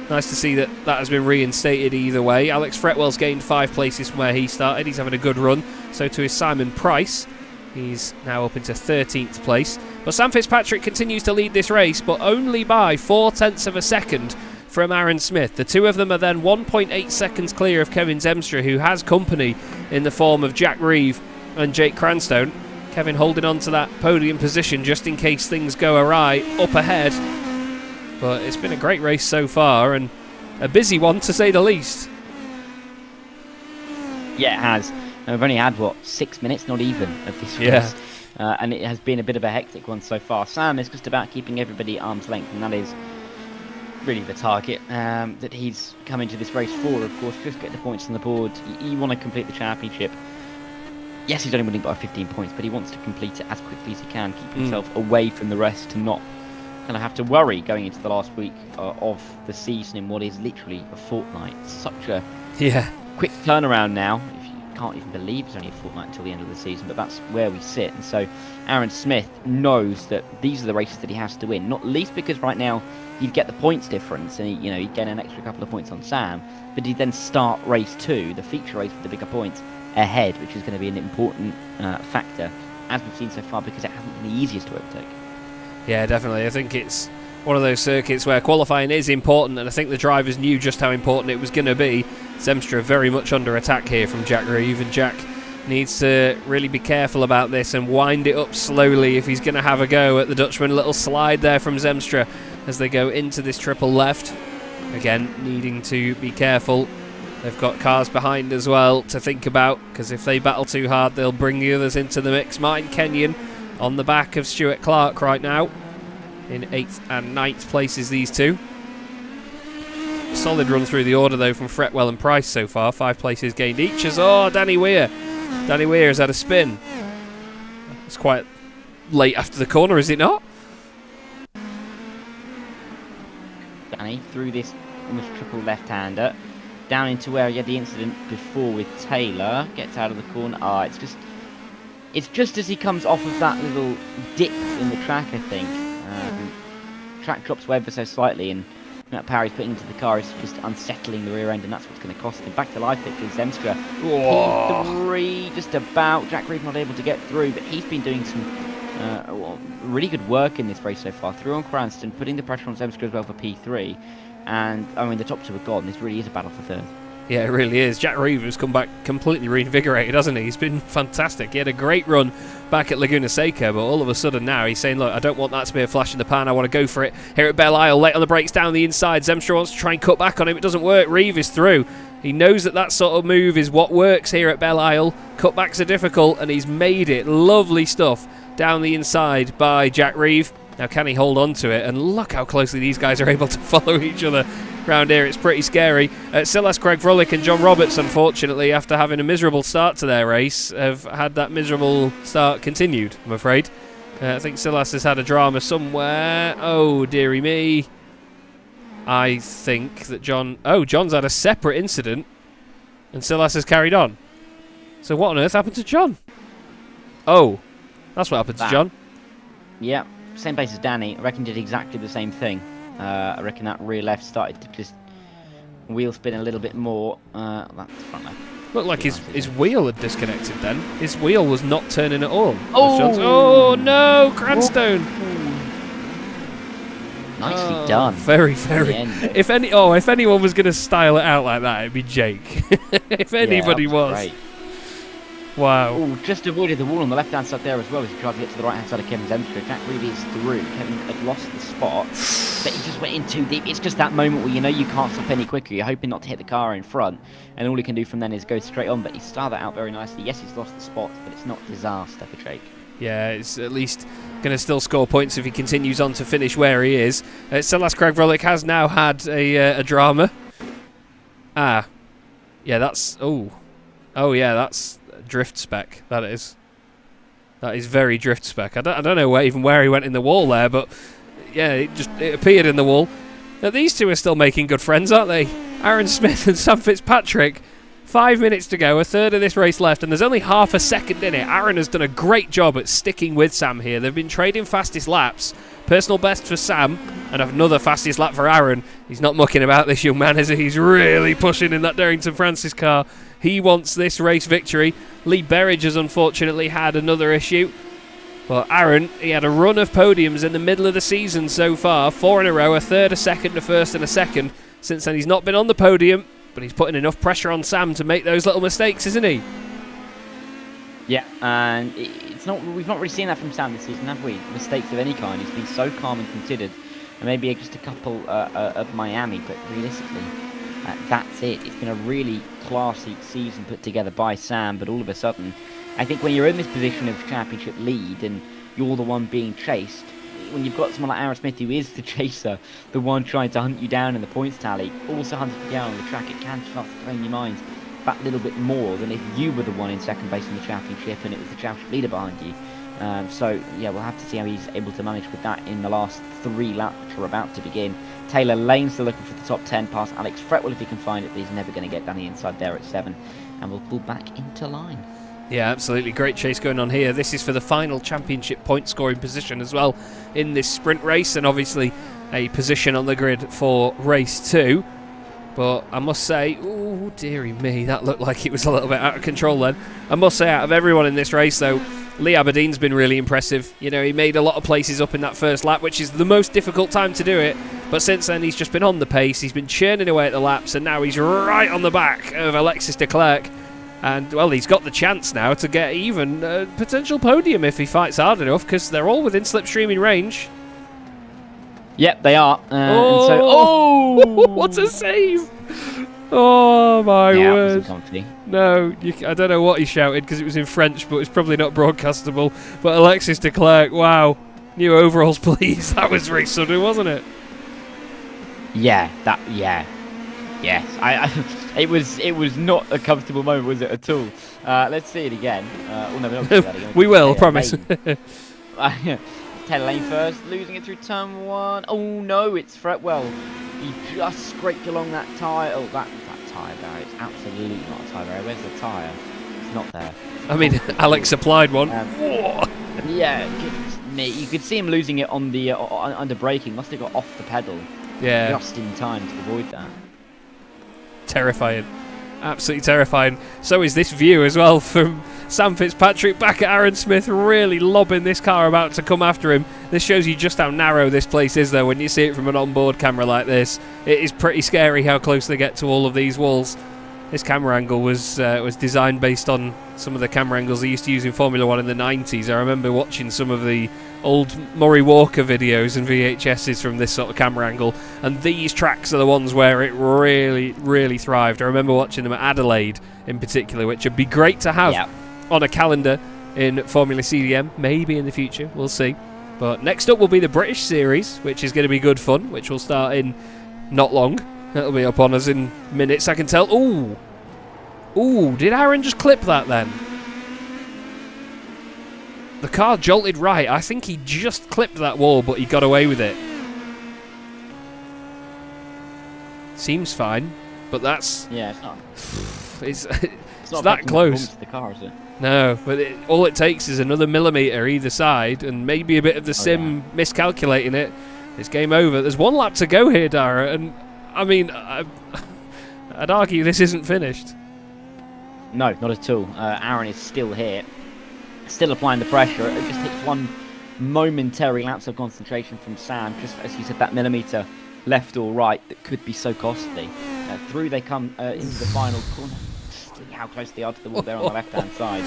nice to see that has been reinstated either way. Alex Fretwell's gained 5 places from where he started. He's having a good run. So too is Simon Price. He's now up into 13th place. But Sam Fitzpatrick continues to lead this race, but only by 0.4 of a second from Aaron Smith. The two of them are then 1.8 seconds clear of Kevin Zemstra, who has company in the form of Jack Reeve and Jake Cranstone. Kevin holding on to that podium position just in case things go awry up ahead. But it's been a great race so far, and a busy one to say the least. Yeah, it has. And we've only had, 6 minutes, not even, of this race. And it has been a bit of a hectic one so far. Sam is just about keeping everybody at arm's length, and that is really the target that he's come into this race for, of course. Just get the points on the board. You want to complete the championship. Yes, he's only winning by 15 points, but he wants to complete it as quickly as he can, keep himself away from the rest, to not kind of have to worry going into the last week of the season in what is literally a fortnight. It's such a quick turnaround now. If you can't even believe it's only a fortnight until the end of the season, but that's where we sit. And so Aaron Smith knows that these are the races that he has to win, not least because right now he'd get the points difference, and he'd get an extra couple of points on Sam, but he'd then start race 2, the feature race with the bigger points, ahead, which is going to be an important factor, as we've seen so far, because it hasn't been the easiest to overtake. Yeah, definitely. I think it's one of those circuits where qualifying is important, and I think the drivers knew just how important it was going to be. Zemstra very much under attack here from Jack Reeve, and Jack needs to really be careful about this and wind it up slowly if he's going to have a go at the Dutchman. A little slide there from Zemstra as they go into this triple left. Again, needing to be careful. They've got cars behind as well to think about, because if they battle too hard, they'll bring the others into the mix. Martin Kenyon on the back of Stuart Clark right now. In 8th and 9th places, these two. Solid run through the order, though, from Fretwell and Price so far. 5 places gained each as, Danny Weir. Danny Weir has had a spin. It's quite late after the corner, is it not? Danny through this almost triple left-hander. Down into where he had the incident before with Taylor. Gets out of the corner. It's just as he comes off of that little dip in the track, I think. Track drops ever so slightly, and the amount of power he's putting into the car is just unsettling the rear end, and that's what's going to cost him. Back to live pictures, Zemstra. P3, just about. Jack Reeve not able to get through, but he's been doing some really good work in this race so far. Through on Cranston, putting the pressure on Zemstra as well for P3. And, the top two are gone. This really is a battle for third. Yeah, it really is. Jack Reeve has come back completely reinvigorated, hasn't he? He's been fantastic. He had a great run back at Laguna Seca, but all of a sudden now he's saying, look, I don't want that to be a flash in the pan. I want to go for it here at Belle Isle. Late on the brakes down the inside. Zemstra wants to try and cut back on him. It doesn't work. Reeve is through. He knows that sort of move is what works here at Belle Isle. Cutbacks are difficult, and he's made it. Lovely stuff down the inside by Jack Reeve. Now, can he hold on to it? And look how closely these guys are able to follow each other around here. It's pretty scary. Silas, Craig Vrolik and John Roberts, unfortunately, after having a miserable start to their race, have had that miserable start continued, I'm afraid. I think Silas has had a drama somewhere. Oh, dearie me. I think that John's had a separate incident, and Silas has carried on. So what on earth happened to John? Oh, that's what happened to John. Yeah. Same place as Danny. I reckon did exactly the same thing. I reckon that rear left started to just wheel spin a little bit more. That's front left. Looked like his wheel had disconnected then. His wheel was not turning at all. Oh no, Cranstone. Nicely done. Very, very. If anyone was going to style it out like that, it'd be Jake. If anybody was. Great. Wow. Oh, just avoided the wall on the left-hand side there as well as he tried to get to the right-hand side of Kevin Zemstra. Jack Reeve is through. Kevin had lost the spot, but he just went in too deep. It's just that moment where you can't stop any quicker. You're hoping not to hit the car in front, and all he can do from then is go straight on, but he started that out very nicely. Yes, he's lost the spot, but it's not disaster for Jake. Yeah, it's at least going to still score points if he continues on to finish where he is. Silas Craig-Vrolick has now had a drama. Yeah, that's... yeah, that's drift spec, that is. That is very drift spec. I don't know where he went in the wall there, but yeah, it appeared in the wall. Now, these two are still making good friends, aren't they? Aaron Smith and Sam Fitzpatrick. 5 minutes to go, a third of this race left, and there's only half a second in it. Aaron has done a great job at sticking with Sam here. They've been trading fastest laps. Personal best for Sam, and another fastest lap for Aaron. He's not mucking about, this young man, is he? He's really pushing in that Darrington Francis car. He wants this race victory. Lee Berridge has unfortunately had another issue. But Aaron, he had a run of podiums in the middle of the season so far. 4 in a row, a third, a second, a first and a second. Since then he's not been on the podium, but he's putting enough pressure on Sam to make those little mistakes, isn't he? Yeah, and we've not really seen that from Sam this season, have we? Mistakes of any kind. He's been so calm and considered. And maybe just a couple of Miami, but realistically, that's it. It's been a really classy season put together by Sam, but all of a sudden, I think when you're in this position of championship lead and you're the one being chased, when you've got someone like Aaron Smith who is the chaser, the one trying to hunt you down in the points tally, also hunting you down on the track, it can start to play in your mind that little bit more than if you were the one in second place in the championship and it was the championship leader behind you. So, yeah, we'll have to see how he's able to manage with that in the last 3 laps which are about to begin. Taylor Lane still looking for the top 10 past Alex Fretwell if he can find it, but he's never going to get down the inside there at 7. And we'll pull back into line. Yeah, absolutely. Great chase going on here. This is for the final championship point scoring position as well in this sprint race, and obviously a position on the grid for race 2. But I must say, oh dearie me, that looked like it was a little bit out of control then. I must say, out of everyone in this race though, Lee Aberdeen's been really impressive. You know, he made a lot of places up in that first lap, which is the most difficult time to do it. But since then, he's just been on the pace. He's been churning away at the laps, and now he's right on the back of Alexis de Klerk. And, well, he's got the chance now to get even a potential podium if he fights hard enough, because they're all within slipstreaming range. Yep, they are. What a save! Oh, my word. No, I don't know what he shouted because it was in French, but it's probably not broadcastable. But Alexis de Klerk, wow. New overalls, please. That was very sudden, wasn't it? Yes. It was not a comfortable moment, was it, at all? Let's see it again. No, we're not that again. We will, promise. Taylor Lane first, losing it through turn 1. Oh no, it's Fretwell. He just scraped along that tyre. Oh, that tyre barrier. It's absolutely not a tyre barrier. Where's the tyre? It's not there. I mean, Alex applied one. Yeah, you could see him losing it on the under braking. Must have got off the pedal. Yeah. Just in time to avoid that. Terrifying. Absolutely terrifying. So is this view as well from Sam Fitzpatrick back at Aaron Smith, really lobbing this car about to come after him. This shows you just how narrow this place is though when you see it from an onboard camera like this. It is pretty scary how close they get to all of these walls. This camera angle was designed based on some of the camera angles they used to use in Formula 1 in the 90s. I remember watching some of the old Murray Walker videos and VHSs from this sort of camera angle, and these tracks are the ones where it really, really thrived. I remember watching them at Adelaide in particular, which would be great to have on a calendar in Formula CDM, maybe in the future, we'll see. But next up will be the British Series, which is going to be good fun, which will start in not long. That'll be up on us in minutes, I can tell. Ooh, did Aaron just clip that then? The car jolted right. I think he just clipped that wall, but he got away with it. Seems fine, but that's... Yeah, it's not. It's not that close. To the car, is it? No, but all it takes is another millimetre either side, and maybe a bit of the sim miscalculating it. It's game over. There's 1 lap to go here, Dara, and I mean, I'd argue this isn't finished. No, not at all. Aaron is still here, still applying the pressure. It just takes 1 momentary lapse of concentration from Sam, just as you said, that millimetre left or right that could be so costly. Through they come into the final corner. See how close they are to the wall there on the left-hand side.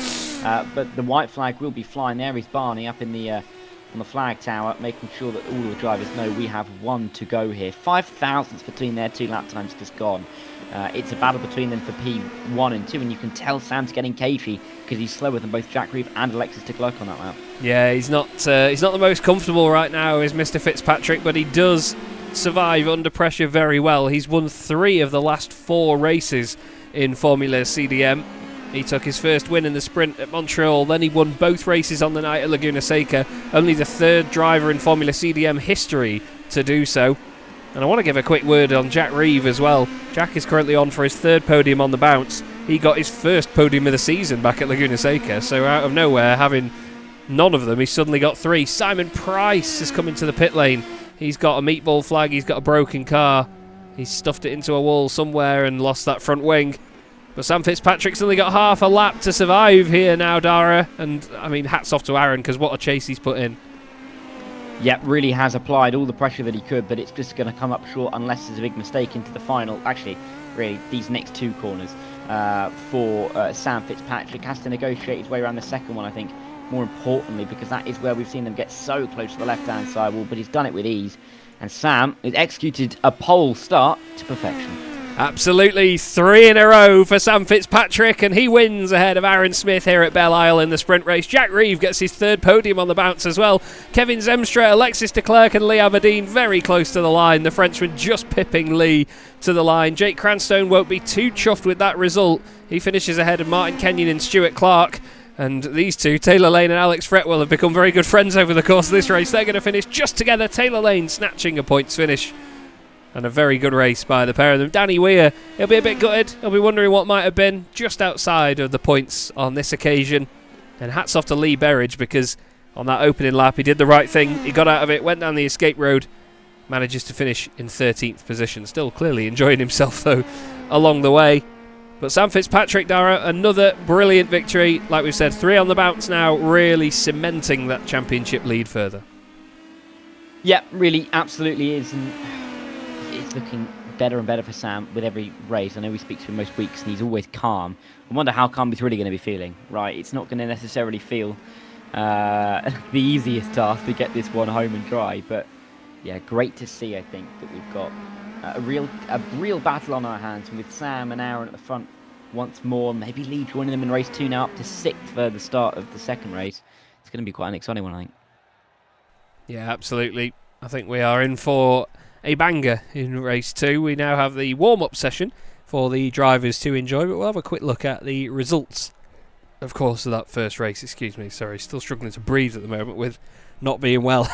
But the white flag will be flying. There is Barney up in the on the flag tower, making sure that all of the drivers know we have 1 to go here. 5 thousandths between their 2 lap times just gone. It's a battle between them for P1 and 2, and you can tell Sam's getting cagey because he's slower than both Jack Reeve and Alexis de Klerk on that lap. Yeah, he's not the most comfortable right now, is Mr. Fitzpatrick, but he does survive under pressure very well. He's won 3 of the last 4 races in Formula CDM. He took his first win in the sprint at Montreal, then he won both races on the night at Laguna Seca, only the 3rd driver in Formula CDM history to do so. And I want to give a quick word on Jack Reeve as well. Jack is currently on for his 3rd podium on the bounce. He got his first podium of the season back at Laguna Seca, so out of nowhere, having none of them, he's suddenly got 3. Simon Price has come into the pit lane. He's got a meatball flag, he's got a broken car. He's stuffed it into a wall somewhere and lost that front wing. But Sam Fitzpatrick's only got half a lap to survive here now, Dara. And, I mean, hats off to Aaron, because what a chase he's put in. Yep, really has applied all the pressure that he could, but it's just going to come up short unless there's a big mistake into the final. Actually, really, these next 2 corners for Sam Fitzpatrick. Has to negotiate his way around the second one, I think, more importantly, because that is where we've seen them get so close to the left-hand side wall, but he's done it with ease. And Sam has executed a pole start to perfection. Absolutely, 3 in a row for Sam Fitzpatrick, and he wins ahead of Aaron Smith here at Belle Isle in the sprint race. Jack Reeve gets his 3rd podium on the bounce as well. Kevin Zemstra, Alexis de Klerk and Lee Aberdeen very close to the line. The Frenchman just pipping Lee to the line. Jake Cranstone won't be too chuffed with that result. He finishes ahead of Martin Kenyon and Stuart Clark. And these two, Taylor Lane and Alex Fretwell, have become very good friends over the course of this race. They're going to finish just together. Taylor Lane snatching a points finish. And a very good race by the pair of them. Danny Weir, he'll be a bit gutted. He'll be wondering what might have been just outside of the points on this occasion. And hats off to Lee Berridge, because on that opening lap he did the right thing. He got out of it, went down the escape road, manages to finish in 13th position. Still clearly enjoying himself though along the way. But Sam Fitzpatrick, Dara, another brilliant victory. Like we've said, 3 on the bounce now, really cementing that championship lead further. Yeah, really, absolutely is. And it's looking better and better for Sam with every race. I know we speak to him most weeks and he's always calm. I wonder how calm he's really going to be feeling, right? It's not going to necessarily feel the easiest task to get this one home and dry. But yeah, great to see, I think, that we've got a real battle on our hands with Sam and Aaron at the front once more. Maybe Lee joining them in race 2 now, up to 6th for the start of the second race. It's going to be quite an exciting one, I think. Yeah, absolutely. I think we are in for a banger in race 2. We now have the warm-up session for the drivers to enjoy, but we'll have a quick look at the results, of course, of that first race. Excuse me, sorry, still struggling to breathe at the moment with not being well.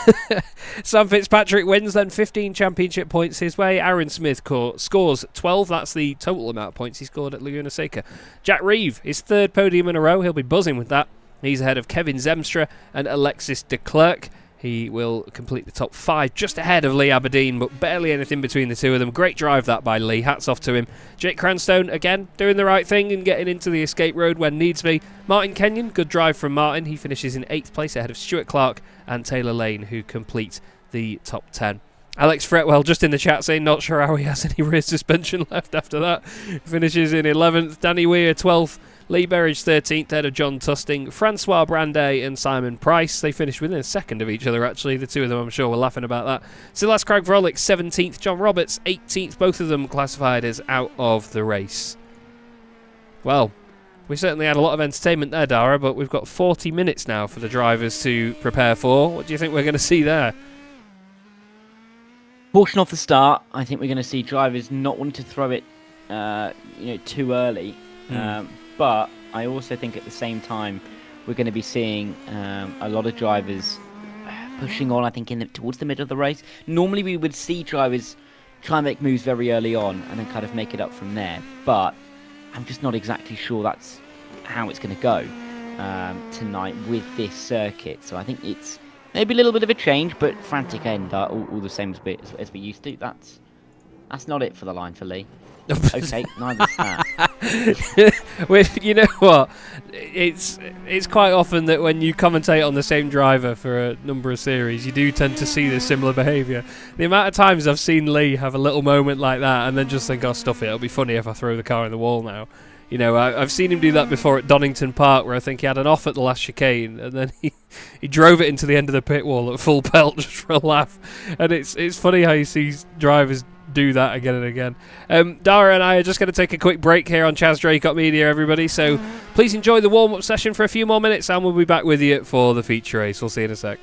Sam Fitzpatrick wins then, 15 championship points his way. Aaron Smith scores 12. That's the total amount of points he scored at Laguna Seca. Jack Reeve, his 3rd podium in a row. He'll be buzzing with that. He's ahead of Kevin Zemstra and Alexis de Klerk. He will complete the top 5, just ahead of Lee Aberdeen, but barely anything between the two of them. Great drive that by Lee, hats off to him. Jake Cranstone, again, doing the right thing and getting into the escape road when needs be. Martin Kenyon, good drive from Martin. He finishes in 8th place ahead of Stuart Clark and Taylor Lane, who complete the top 10. Alex Fretwell just in the chat saying not sure how he has any rear suspension left after that. Finishes in 11th. Danny Weir, 12th. Lee Berridge 13th, ahead of John Tusting. Francois Brandet and Simon Price. They finished within a second of each other, actually. The two of them, I'm sure, were laughing about that. Silas Craig Vrolik 17th. John Roberts 18th. Both of them classified as out of the race. Well, we certainly had a lot of entertainment there, Dara, but we've got 40 minutes now for the drivers to prepare for. What do you think we're going to see there? Portion off the start, I think we're going to see drivers not wanting to throw it too early. But I also think at the same time we're going to be seeing a lot of drivers pushing on, I think, towards the middle of the race. Normally we would see drivers try and make moves very early on and then kind of make it up from there. But I'm just not exactly sure that's how it's going to go tonight with this circuit. So I think it's maybe a little bit of a change, but frantic end all the same as we used to. That's not it for the line for Lee. Okay, neither's that. Well, you know what? It's quite often that when you commentate on the same driver for a number of series, you do tend to see this similar behaviour. The amount of times I've seen Lee have a little moment like that and then just think, oh, stuff it, it'll be funny if I throw the car in the wall now. You know, I've seen him do that before at Donington Park, where I think he had an off at the last chicane, and then he drove it into the end of the pit wall at full pelt just for a laugh. And it's funny how you see drivers do that again and again. Dara and I are just going to take a quick break here on Chaz Draycott Media, everybody. So please enjoy the warm-up session for a few more minutes, and we'll be back with you for the feature race. We'll see you in a sec.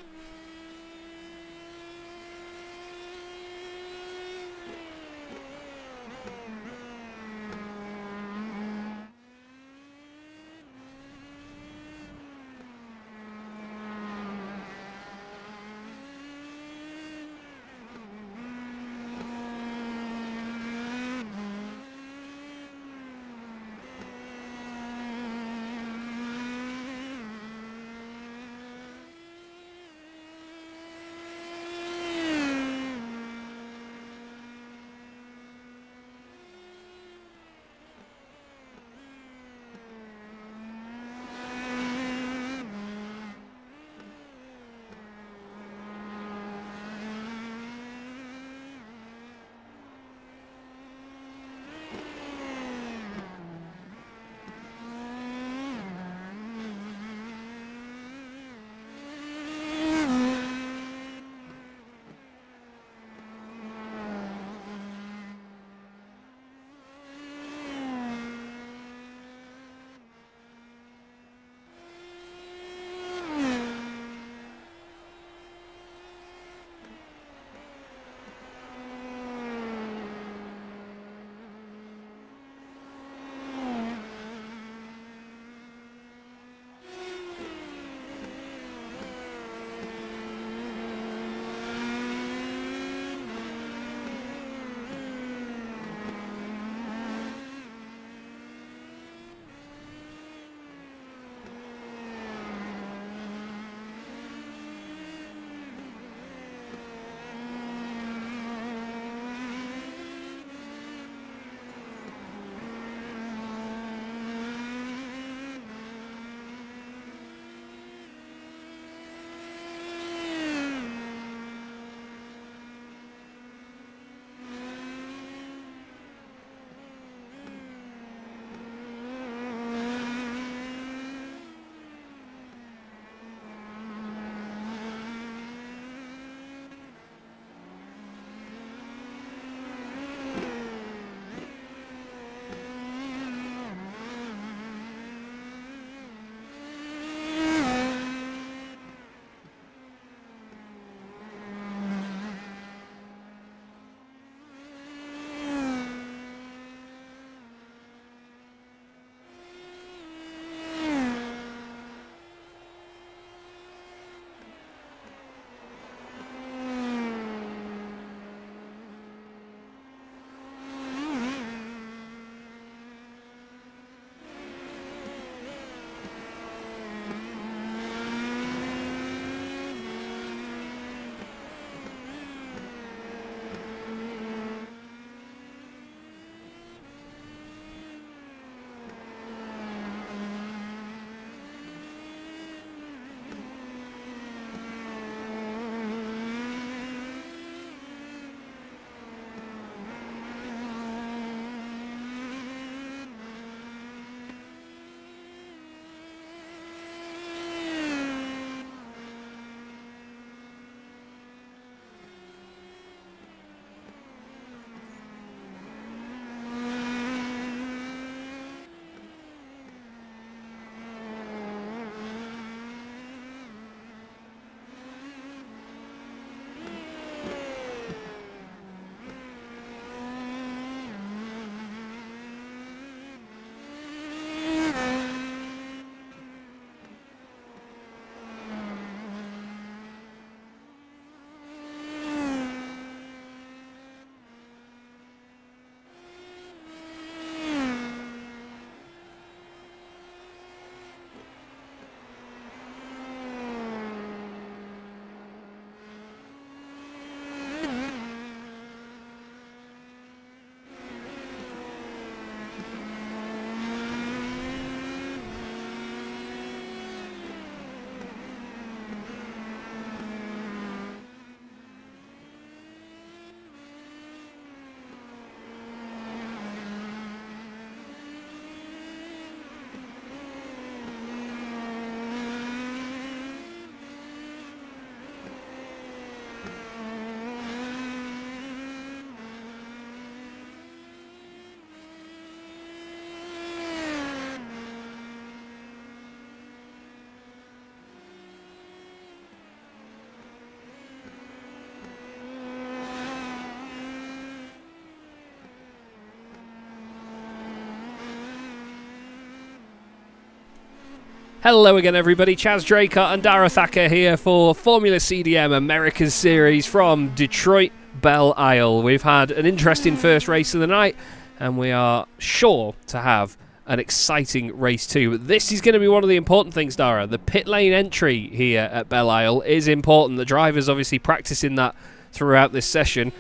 Hello again, everybody. Chaz Draycott and Dara Thacker here for Formula CDM Americas Series from Detroit, Belle Isle. We've had an interesting first race of the night, and we are sure to have an exciting race too. But this is going to be one of the important things, Dara. The pit lane entry here at Belle Isle is important. The drivers obviously practicing that throughout this session.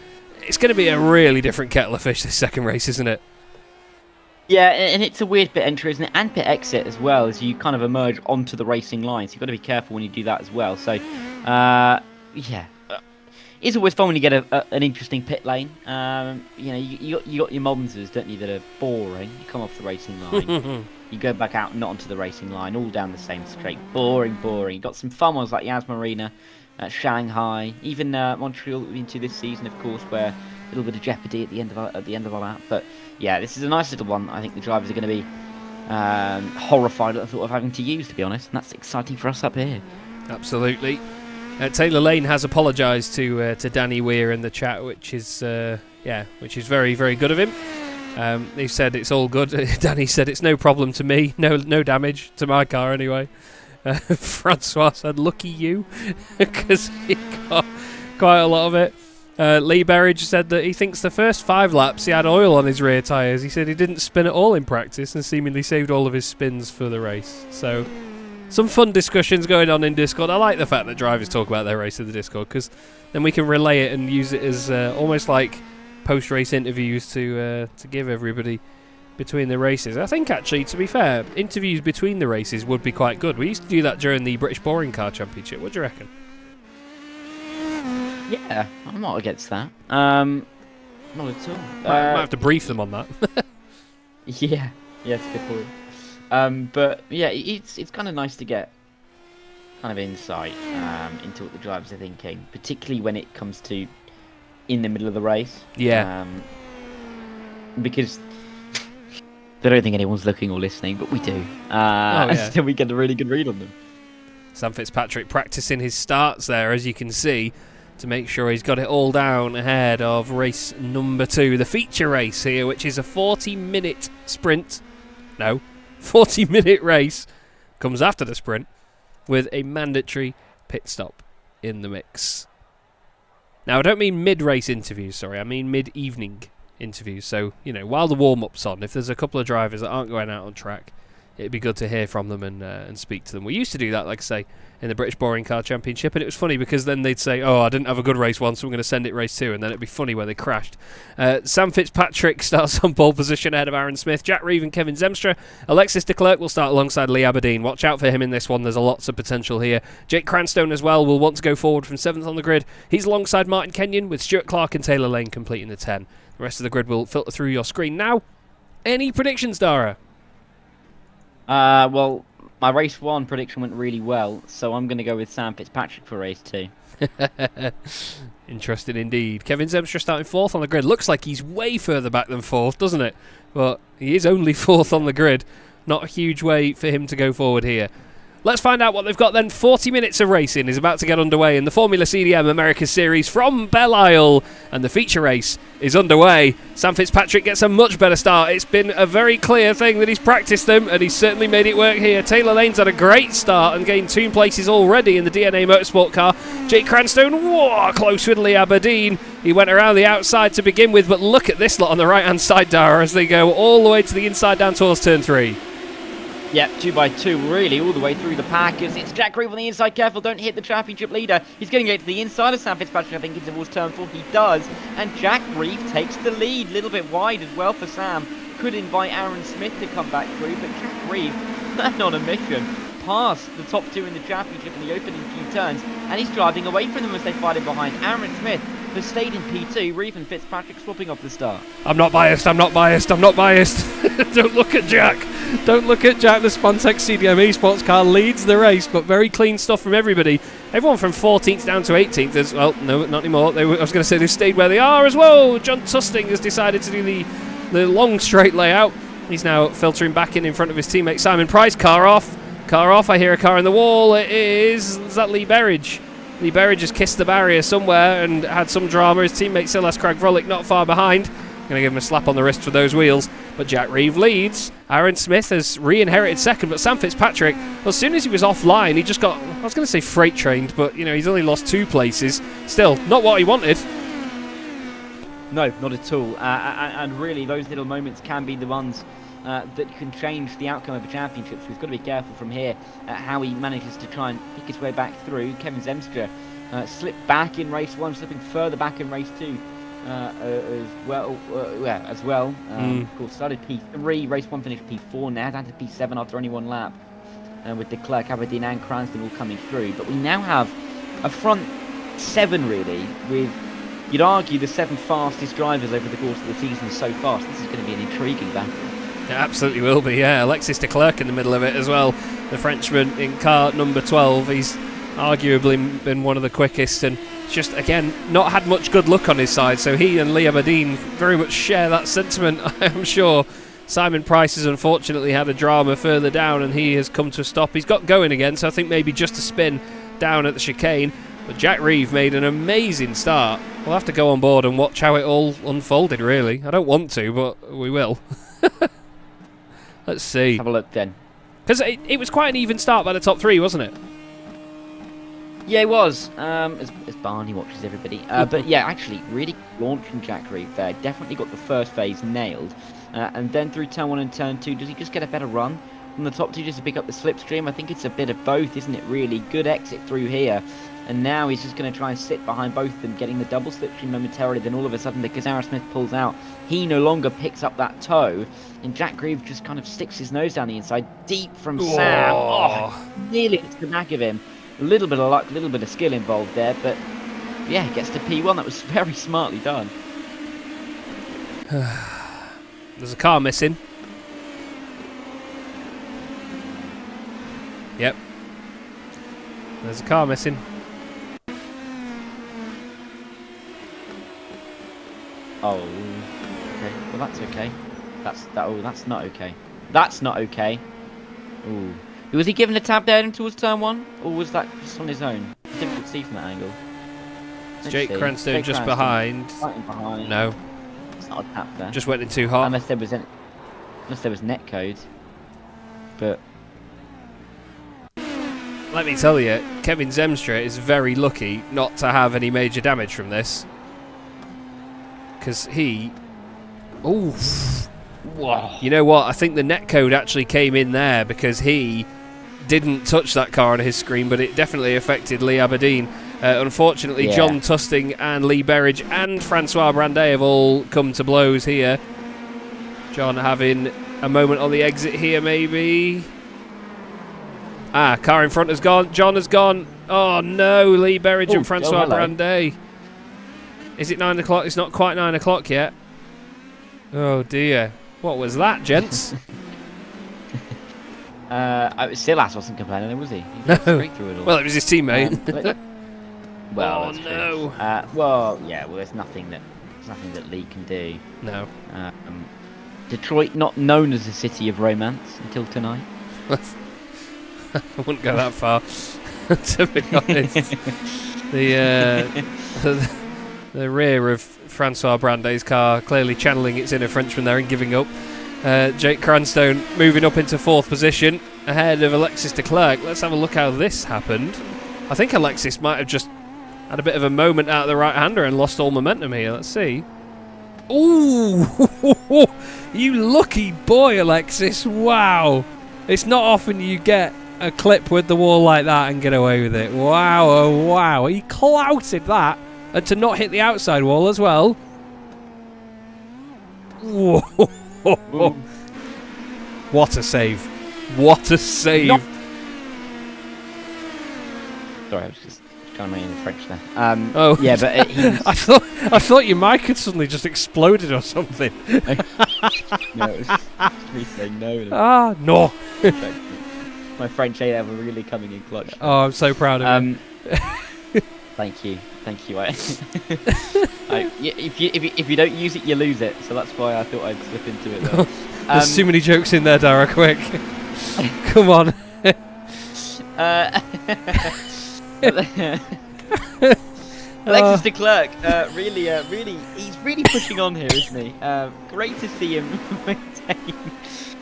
It's going to be a really different kettle of fish this second race, isn't it? Yeah, and it's a weird pit entry, isn't it? And pit exit as well, as you kind of emerge onto the racing line. So you've got to be careful when you do that as well. So, yeah. It's always fun when you get an interesting pit lane. You know, you got your Monzas, don't you, that are boring. You come off the racing line. You go back out, not onto the racing line, all down the same straight. Boring. You've got some fun ones like Yas Marina, Shanghai, even Montreal that we've been to this season, of course, where a little bit of jeopardy at the end of all that. But yeah, this is a nice little one. I think the drivers are going to be horrified at the thought of having to use, to be honest, and that's exciting for us up here. Absolutely. Taylor Lane has apologised to Danny Weir in the chat, which is very, very good of him. He said it's all good. Danny said it's no problem to me, no damage to my car anyway. Francois said lucky you, because he got quite a lot of it. Lee Berridge said that he thinks the first 5 laps he had oil on his rear tyres. He said he didn't spin at all in practice and seemingly saved all of his spins for the race. So, some fun discussions going on in Discord. I like the fact that drivers talk about their race in the Discord, because then we can relay it and use it as almost like post-race interviews to give everybody between the races. I think, actually, to be fair, interviews between the races would be quite good. We used to do that during the British Boring Car Championship. What do you reckon? Yeah, I'm not against that. Not at all. Might have to brief them on that. Yeah, it's a good point. But yeah, it's kind of nice to get kind of insight into what the drivers are thinking, particularly when it comes to in the middle of the race. Yeah. Because they don't think anyone's looking or listening, but we do. So we get a really good read on them. Sam Fitzpatrick practicing his starts there, as you can see, to make sure he's got it all down ahead of race number 2, the feature race here, which is a 40-minute sprint. No, 40-minute race. Comes after the sprint with a mandatory pit stop in the mix. Now, I don't mean mid-race interviews, sorry. I mean mid-evening interviews. So, you know, while the warm-up's on, if there's a couple of drivers that aren't going out on track, it'd be good to hear from them and speak to them. We used to do that, like I say, in the British Boring Car Championship, and it was funny because then they'd say, oh, I didn't have a good race one, so I'm going to send it race 2, and then it'd be funny where they crashed. Sam Fitzpatrick starts on pole position ahead of Aaron Smith, Jack Reeve and Kevin Zemstra. Alexis de Klerk will start alongside Lee Aberdeen. Watch out for him in this one, there's lots of potential here. Jake Cranstone as well will want to go forward from 7th on the grid. He's alongside Martin Kenyon, with Stuart Clark and Taylor Lane completing the 10. The rest of the grid will filter through your screen now. Any predictions, Dara? Well, my race 1 prediction went really well, so I'm going to go with Sam Fitzpatrick for race 2. Interesting indeed. Kevin Zemstra starting 4th on the grid. Looks like he's way further back than 4th, doesn't it? But he is only 4th on the grid. Not a huge way for him to go forward here. Let's find out what they've got then. 40 minutes of racing is about to get underway in the Formula CDM Americas Series from Belle Isle, and the feature race is underway. Sam Fitzpatrick gets a much better start. It's been a very clear thing that he's practiced them, and he's certainly made it work here. Taylor Lane's had a great start and gained 2 places already in the DNA Motorsport car. Jake Cranstone, close with Lee Aberdeen. He went around the outside to begin with, but look at this lot on the right-hand side, Dara, as they go all the way to the inside down towards turn 3. Yep, 2x2, really, all the way through the pack. As it's Jack Reeve on the inside. Careful, don't hit the championship leader. He's going to get to the inside of Sam Fitzpatrick, I think, towards turn 4. He does. And Jack Reeve takes the lead. A little bit wide as well for Sam. Could invite Aaron Smith to come back through, but Jack Reeve, man on a mission, past the top 2 in the championship in the opening few turns, and he's driving away from them as they fight it behind. Aaron Smith has stayed in P2, Reeve and Fitzpatrick swapping off the start. I'm not biased. Don't look at Jack. Don't look at Jack. The Spontex CDM Esports car leads the race, but very clean stuff from everybody. Everyone from 14th down to 18th as well. No, not anymore. I was going to say they've stayed where they are as well. John Tusting has decided to do the long straight layout. He's now filtering back in front of his teammate Simon Price. Car off. I hear a car in the wall. Is that Lee Berridge? Lee Berridge has kissed the barrier somewhere and had some drama. His teammate Silas Craig-Vrolick not far behind. Going to give him a slap on the wrist for those wheels. but Jack Reeve leads. Aaron Smith has re-inherited second, but Sam Fitzpatrick, well, as soon as he was offline, he just got, I was going to say freight trained, but he's only lost 2 places. Still, not what he wanted. No, not at all. And really, those little moments can be the ones that can change the outcome of the championship. So we've got to be careful from here how he manages to try and pick his way back through. Kevin Zemstra slipped back in race 1, slipping further back in race 2 as well. Of course, started P3, race 1 finished P4, now down to P7 after only 1 lap. With de Klerk, Aberdeen and Cranston all coming through. But we now have a front 7 really, with, you'd argue, the 7 fastest drivers over the course of the season so far. So this is going to be an intriguing battle. It absolutely will be, yeah. Alexis de Klerk in the middle of it as well. The Frenchman in car number 12. He's arguably been one of the quickest and just, again, not had much good luck on his side. So he and Lee Aberdeen very much share that sentiment, I am sure. Simon Price has unfortunately had a drama further down and he has come to a stop. He's got going again, so I think maybe just a spin down at the chicane. But Jack Reeve made an amazing start. We'll have to go on board and watch how it all unfolded, really. I don't want to, but we will. Let's see. Have a look then. Because it was quite an even start by the top 3, wasn't it? Yeah, it was. As Barney watches everybody. But yeah, actually, really launching Jack Reeve there. Definitely got the first phase nailed. And then through turn 1 and turn 2, does he just get a better run from the top 2 just to pick up the slipstream? I think it's a bit of both, isn't it, really? Good exit through here. And now he's just going to try and sit behind both of them, getting the double slipstream momentarily. Then all of a sudden, because Aaron Smith pulls out, he no longer picks up that toe. And Jack Reeve just kind of sticks his nose down the inside, deep from Sam. Oh, nearly hits the back of him. A little bit of luck, a little bit of skill involved there. But yeah, gets to P1. That was very smartly done. There's a car missing. Yep. There's a car missing. Oh, okay. Well, that's okay. That's not okay. That's not okay. Ooh. Was he given a tab there towards turn 1, or was that just on his own? It's difficult to see from that angle. Jake Cranstone just behind. Behind. No. It's not a tap there. Just went in too hot. Unless there was net code. But let me tell you, Kevin Zemstra is very lucky not to have any major damage from this. Because he... Oof. Wow. You know what? I think the netcode actually came in there because he didn't touch that car on his screen, but it definitely affected Lee Aberdeen. Unfortunately, yeah. John Tusting and Lee Berridge and Francois Brandet have all come to blows here. John having a moment on the exit here, maybe. Car in front has gone. John has gone. Oh no, Lee Berridge and Francois Brandet. Is it 9 o'clock? It's not quite 9 o'clock yet. Oh dear. What was that, gents? Silas wasn't complaining, was he? He No. straight through it all. Well, it was his teammate. Well, oh that's no. true. Well, yeah. Well, there's nothing that Lee can do. No. Detroit, not known as a city of romance until tonight. I wouldn't go that far, to be honest. The rear of Francois Brandet's car clearly channeling its inner Frenchman there and giving up. Jake Cranstone moving up into 4th position ahead of Alexis de Klerk. Let's have a look how this happened. I think Alexis might have just had a bit of a moment out of the right-hander and lost all momentum here. Let's see. Ooh! You lucky boy, Alexis. Wow. It's not often you get a clip with the wall like that and get away with it. Wow, oh wow. He clouted that. And to not hit the outside wall as well. Whoa. What a save. What a save. No. Sorry, I was just trying to make it in French there. Yeah, but I thought your mic had suddenly just exploded or something. No, it was just me saying no. No. My French A-level really coming in clutch. Oh, I'm so proud of you. Thank you. If you don't use it, you lose it. So that's why I thought I'd slip into it there. There's too many jokes in there, Dara, quick. Come on. Alexis de Klerk, really, he's really pushing on here, isn't he? Great to see him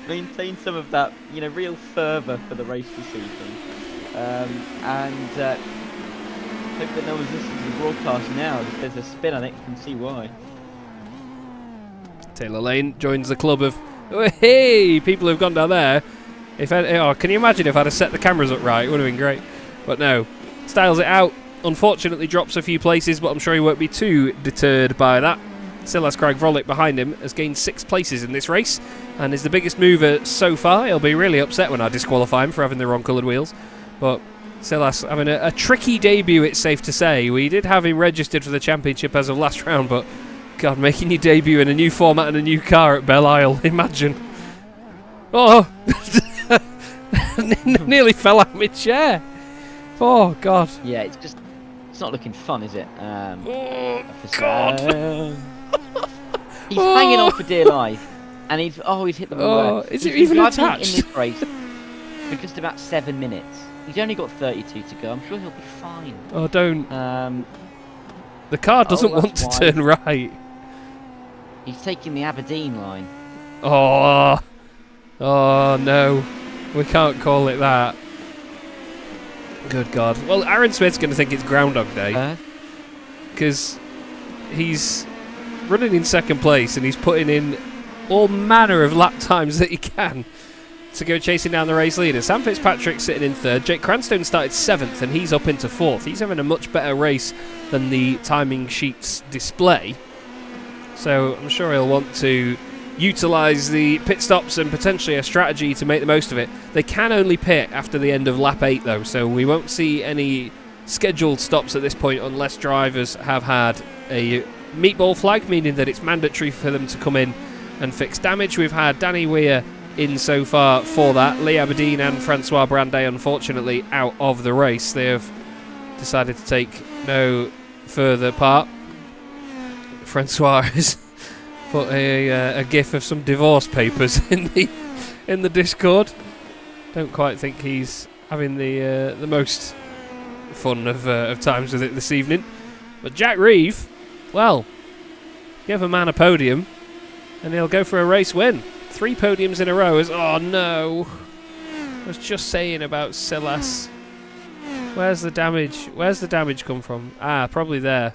maintain some of that, real fervour for the race this evening. And hope that no one's listening to the broadcast now. If there's a spin, I think you can see why. Taylor Lane joins the club of, oh, hey, people who've gone down there. Can you imagine if I'd have set the cameras up right? It would have been great. But no, styles it out. Unfortunately drops a few places, but I'm sure he won't be too deterred by that. Silas Craig Vrolic behind him has gained 6 places in this race and is the biggest mover so far. He'll be really upset when I disqualify him for having the wrong coloured wheels. But Silas having a tricky debut, it's safe to say. We did have him registered for the championship as of last round, but God, making your debut in a new format and a new car at Belle, imagine. Oh! Nearly fell out of my chair. Oh, God. Yeah, it's not looking fun, is it? Oh, God. He's hanging on for dear life, and he's hit the wall. Is it even attached? In this race for just about 7 minutes. He's only got 32 to go. I'm sure he'll be fine. Oh, don't. The car doesn't want to turn right. He's taking the Aberdeen line. Oh no. We can't call it that. Good God. Well, Aaron Smith's going to think it's Groundhog Day. Because he's running in second place and he's putting in all manner of lap times that he can to go chasing down the race leader. Sam Fitzpatrick sitting in third. Jake Cranstone started 7th and he's up into 4th. He's having a much better race than the timing sheets display. So I'm sure he'll want to utilise the pit stops and potentially a strategy to make the most of it. They can only pit after the end of lap 8 though, so we won't see any scheduled stops at this point unless drivers have had a meatball flag, meaning that it's mandatory for them to come in and fix damage. We've had Danny Weir in so far for that. Lee Aberdeen and Francois Brandet unfortunately out of the race. They have decided to take no further part. Francois has put a gif of some divorce papers in the Discord. Don't quite think he's having the most fun of times with it this evening. But Jack Reeve, well, give a man a podium and he'll go for a race win. 3 podiums in a row. Oh no! I was just saying about Silas. Where's the damage? Where's the damage come from? Probably there.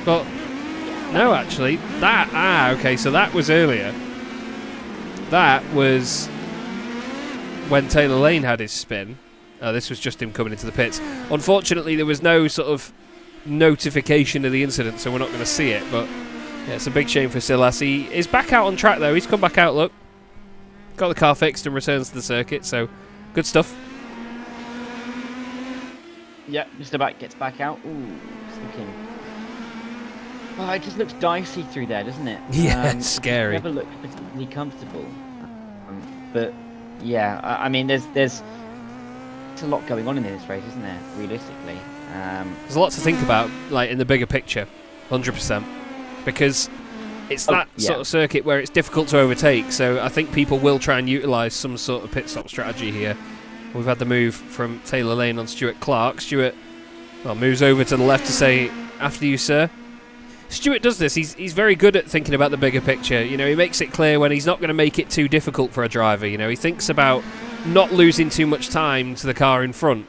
But no, actually, okay, so that was earlier. That was when Taylor Lane had his spin. This was just him coming into the pits. Unfortunately, there was no sort of notification of the incident, so we're not going to see it. But yeah, it's a big shame for Silas. He is back out on track, though. He's come back out, look. Got the car fixed and returns to the circuit, so good stuff. Yeah, just about gets back out. Ooh, it's looking... Oh, it just looks dicey through there, doesn't it? Yeah, it's scary. Never looked particularly comfortable. But yeah, I mean, there's a lot going on in this race, isn't there? Realistically, there's a lot to think about, like in the bigger picture, 100%, because it's that sort of circuit where it's difficult to overtake. So I think people will try and utilise some sort of pit stop strategy here. We've had the move from Taylor Lane on Stuart Clark. Stuart, moves over to the left to say, "After you, sir." Stuart does this. He's very good at thinking about the bigger picture. You know, he makes it clear when he's not going to make it too difficult for a driver. You know, he thinks about not losing too much time to the car in front.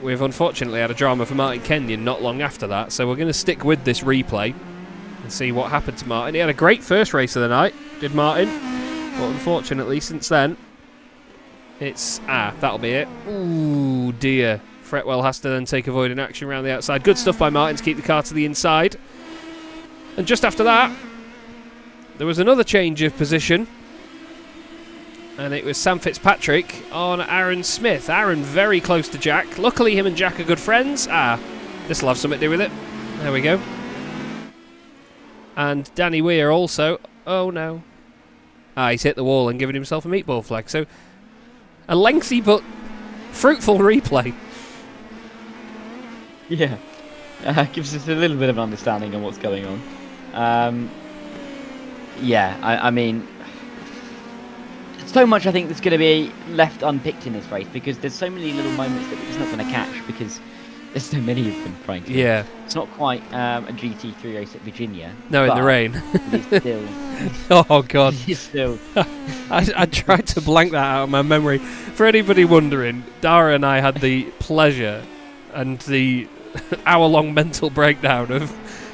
We've unfortunately had a drama for Martin Kenyon not long after that, so we're going to stick with this replay and see what happened to Martin. He had a great first race of the night, did Martin, but unfortunately since then it's that'll be it. Ooh dear. Fretwell has to then take avoiding action around the outside. Good stuff by Martin to keep the car to the inside. And just after that, there was another change of position. And it was Sam Fitzpatrick on Aaron Smith. Aaron very close to Jack. Luckily, him and Jack are good friends. This will have something to do with it. There we go. And Danny Weir also. Oh, no. He's hit the wall and given himself a meatball flag. So, a lengthy but fruitful replay. Yeah, gives us a little bit of an understanding on what's going on. I mean, so much I think that's going to be left unpicked in this race because there's so many little moments that we're just not going to catch because There's so many of them, frankly. Yeah. It's not quite a GT3 race at Virginia. No, in the but rain. It's still. Oh, God. It's still. I tried to blank that out of my memory. For anybody wondering, Dara and I had the pleasure and the hour-long mental breakdown of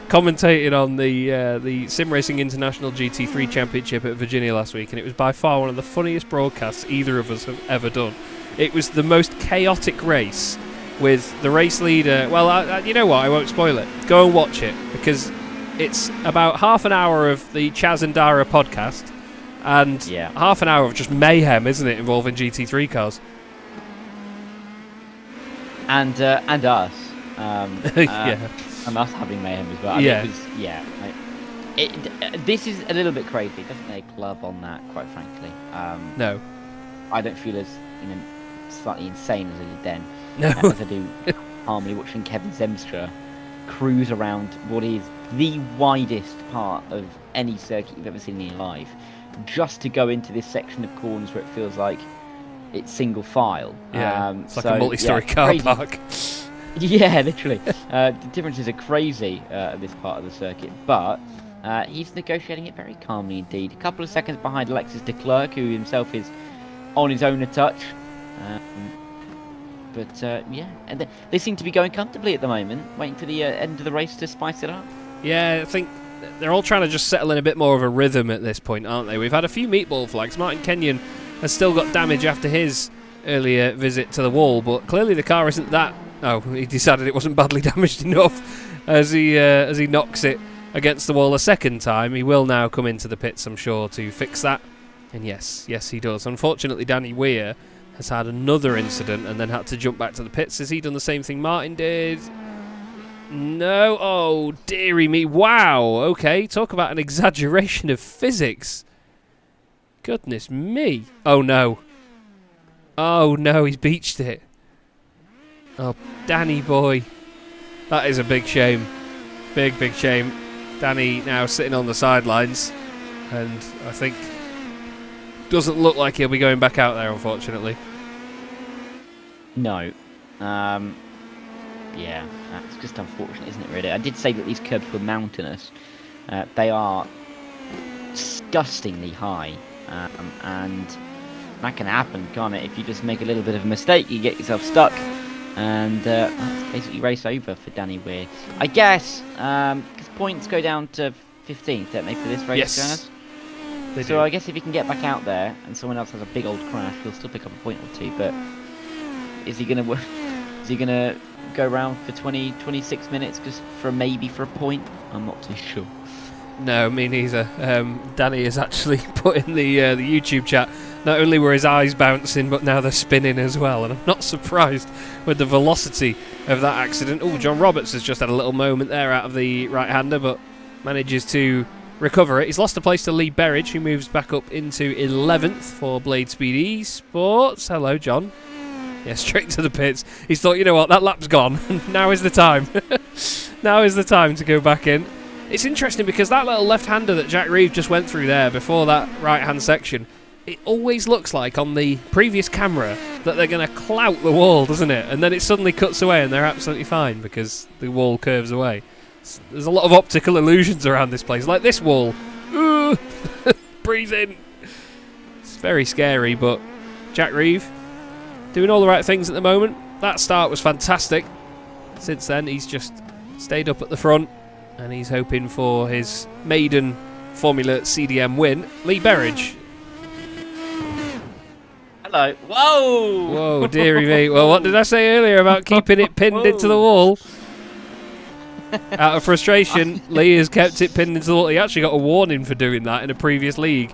commentating on the Sim Racing International GT3 Championship at Virginia last week, and it was by far one of the funniest broadcasts either of us have ever done. It was the most chaotic race, with the race leader... Well, you know what? I won't spoil it. Go and watch it, because it's about half an hour of the Chaz and Dara podcast, and half an hour of just mayhem, isn't it, involving GT3 cars? And us. Yeah. And us having mayhem as well. Yeah. This is a little bit crazy. It doesn't lay a glove on that, quite frankly. No. I don't feel as slightly insane as I did then. No. As I do calmly watching Kevin Zemstra cruise around what is the widest part of any circuit you've ever seen in your life, just to go into this section of corners where it feels like it's single file. Yeah, it's like a multi-storey car crazy. park. Yeah, literally. The differences are crazy at this part of the circuit, but he's negotiating it very calmly indeed. A couple of seconds behind Alexis de Klerk, who himself is on his own a touch. And they seem to be going comfortably at the moment, waiting for the end of the race to spice it up. Yeah, I think they're all trying to just settle in a bit more of a rhythm at this point, aren't they? We've had a few meatball flags. Martin Kenyon has still got damage after his earlier visit to the wall, but clearly the car isn't that... Oh, he decided it wasn't badly damaged enough as he knocks it against the wall a second time. He will now come into the pits, I'm sure, to fix that. And yes, he does. Unfortunately, Danny Weir has had another incident and then had to jump back to the pits. Has he done the same thing Martin did? No. Oh, dearie me. Wow. Okay, talk about an exaggeration of physics. Goodness me. Oh, no. Oh, no, he's beached it. Oh, Danny boy. That is a big shame. Big shame. Danny now sitting on the sidelines, and I think doesn't look like he'll be going back out there, unfortunately. No. Yeah, that's just unfortunate, isn't it, really? I did say that these curbs were mountainous. They are disgustingly high, and that can happen, can't it? If you just make a little bit of a mistake, you get yourself stuck. And that's basically race over for Danny Weir. I guess, because points go down to 15th, don't they, for this race, Yes, they so do. I guess if he can get back out there and someone else has a big old crash, he'll still pick up a point or two. But is he gonna go around for 26 minutes just for a point? I'm not too sure. No, me neither. Danny has actually put in the YouTube chat, not only were his eyes bouncing, but now they're spinning as well. And I'm not surprised with the velocity of that accident. Oh, John Roberts has just had a little moment there out of the right-hander, but manages to recover it. He's lost a place to Lee Berridge, who moves back up into 11th for Blade Speed Esports. Hello, John. Yeah, straight to the pits. He's thought, you know what, that lap's gone. Now is the time. Now is the time to go back in. It's interesting because that little left-hander that Jack Reeve just went through there before that right-hand section, it always looks like on the previous camera that they're going to clout the wall, doesn't it? And then it suddenly cuts away and they're absolutely fine because the wall curves away. There's a lot of optical illusions around this place, like this wall. Ooh, breathe in. It's very scary, but Jack Reeve doing all the right things at the moment. That start was fantastic. Since then, he's just stayed up at the front, and he's hoping for his maiden Formula CDM win. Lee Berridge. Hello. Whoa! Whoa, dearie me. Well, what did I say earlier about keeping it pinned into the wall? Out of frustration, Lee has kept it pinned into the wall. He actually got a warning for doing that in a previous league.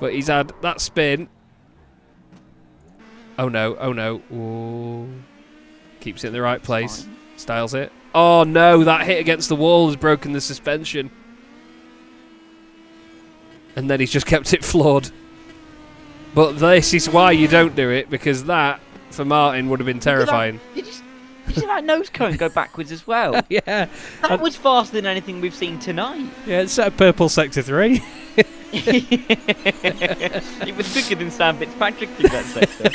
But he's had that spin. Oh no, oh no. Ooh. Keeps it in the right place. Styles it. Oh no, that hit against the wall has broken the suspension. And then he's just kept it floored. But this is why you don't do it, because that, for Martin, would have been terrifying. Did you see that nose cone go backwards as well? Yeah. That was faster than anything we've seen tonight. Yeah, it's at purple sector 3. It was quicker than Sam Fitzpatrick through that sector.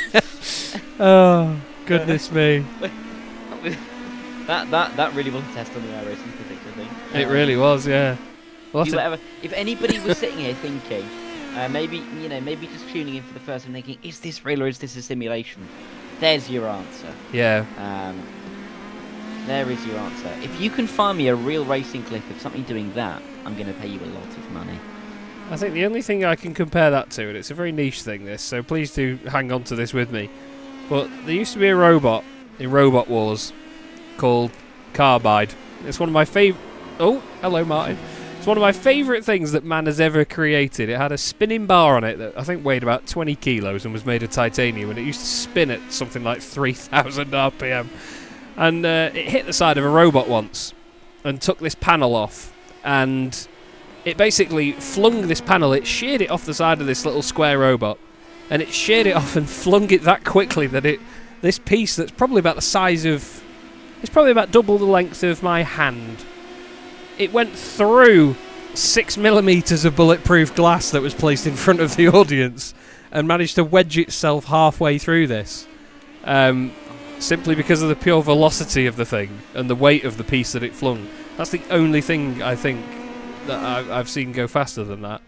Oh, goodness me. That really was a test on the iRacing physics, I think. It really was, yeah. What If anybody was sitting here thinking, maybe just tuning in for the first time, thinking, is this real or is this a simulation? There's your answer. Yeah. There is your answer. If you can find me a real racing clip of something doing that, I'm going to pay you a lot of money. I think the only thing I can compare that to, and it's a very niche thing, this, so please do hang on to this with me, but there used to be a robot in Robot Wars called Carbide. It's one of my favourite... Oh, hello, Martin. It's one of my favourite things that man has ever created. It had a spinning bar on it that I think weighed about 20 kilos and was made of titanium, and it used to spin at something like 3,000 RPM. And it hit the side of a robot once and took this panel off, and it basically flung this panel, it sheared it off the side of this little square robot, and it sheared it off and flung it that quickly that this piece that's probably about the size of... It's probably about double the length of my hand. It went through 6 millimeters of bulletproof glass that was placed in front of the audience and managed to wedge itself halfway through this. Simply because of the pure velocity of the thing and the weight of the piece that it flung. That's the only thing I think that I've seen go faster than that.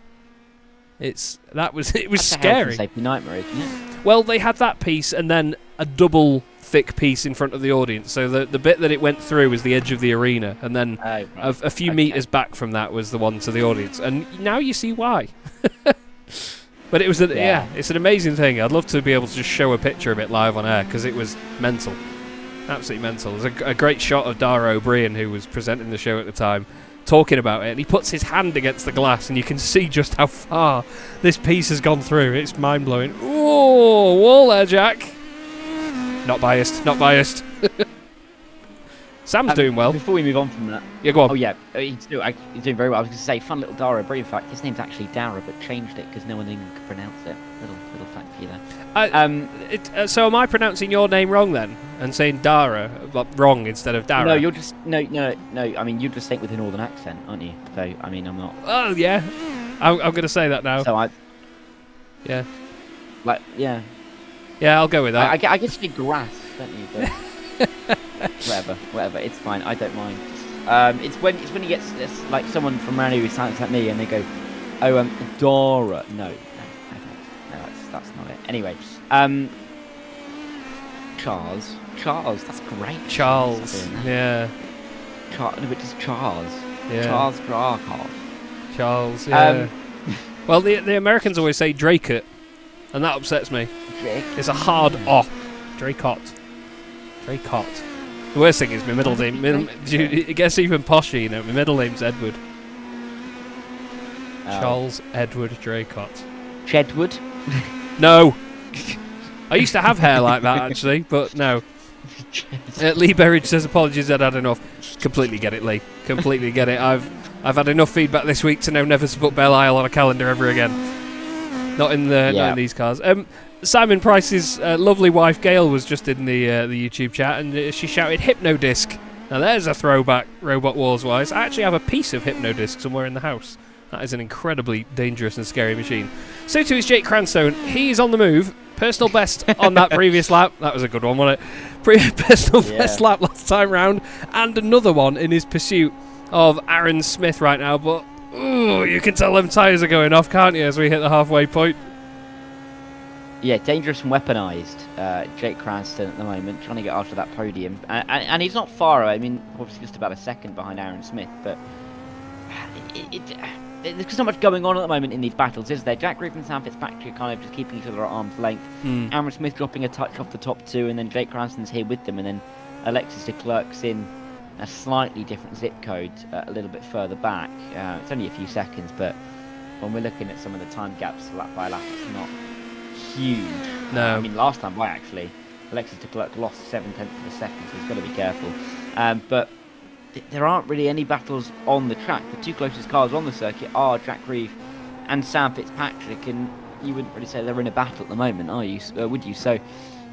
It was That's scary. A safety nightmare, isn't it? Well, they had that piece and then a double thick piece in front of the audience. So the bit that it went through was the edge of the arena, and then Right. a few meters back from that was the one to the audience. And now you see why. But it was it's an amazing thing. I'd love to be able to just show a picture of it live on air because it was mental, absolutely mental. There's a great shot of Dara O'Brien, who was presenting the show at the time, talking about it, and he puts his hand against the glass, and you can see just how far this piece has gone through. It's mind blowing. Ooh, wall there, Jack. Not biased. Not biased. Sam's doing well. Before we move on from that... Yeah, go on. Oh, yeah. He's doing very well. I was going to say, fun little Dara O'Brien fact. His name's actually Dara, but changed it because no one even could pronounce it. Little fact for you there. So am I pronouncing your name wrong then? And saying Dara wrong instead of Dara? No, you're just... No. I mean, you just think with a northern accent, aren't you? So, I mean, I'm not... Oh, yeah. I'm going to say that now. So Yeah. Yeah. Yeah, I'll go with that. I guess you grass, don't you? But whatever. It's fine. I don't mind. It's when you get like someone from around here who sounds like me and they go, "Oh, Dora." No, that's not it. Anyway, Charles. That's great. Charles. Yeah. No, but just Charles. Yeah. Charles Dracott. Charles. Yeah. Well, the Americans always say Dracott, and that upsets me. Drake. It's a hard Dracott. The worst thing is my middle name. It gets even posher, you know. My middle name's Edward. Charles Edward Dracott. Chedwood? No. I used to have hair like that actually, but no. Lee Berridge says apologies, I'd had enough. Completely get it, Lee. Completely get it. I've had enough feedback this week to know never to put Belle on a calendar ever again. Not in these cars. Simon Price's lovely wife Gail was just in the YouTube chat, and she shouted "Hypnodisc." Now there's a throwback, Robot Wars wise. I actually have a piece of Hypnodisc somewhere in the house. That is an incredibly dangerous and scary machine. So too is Jake Cranstone. He's on the move. Personal best on that previous lap. That was a good one, wasn't it? Personal best lap last time round, and another one in his pursuit of Aaron Smith right now. But ooh, you can tell them tyres are going off, can't you, as we hit the halfway point? Yeah, dangerous and weaponised, Jake Cranston at the moment, trying to get after that podium. And he's not far away. I mean, obviously just about a second behind Aaron Smith, but there's just not much going on at the moment in these battles, is there? Jack Reeve and Sam Fitzpatrick are kind of just keeping each other at arm's length. Aaron Smith dropping a touch off the top two, and then Jake Cranston's here with them, and then Alexis de Klerk's in a slightly different zip code a little bit further back. It's only a few seconds, but when we're looking at some of the time gaps lap by lap, it's not huge. No. I mean, last time by actually, Alexis de Klerk lost 0.7 of a second, so he's got to be careful. But there aren't really any battles on the track. The two closest cars on the circuit are Jack Reeve and Sam Fitzpatrick, and you wouldn't really say they're in a battle at the moment, are you? Would you? So,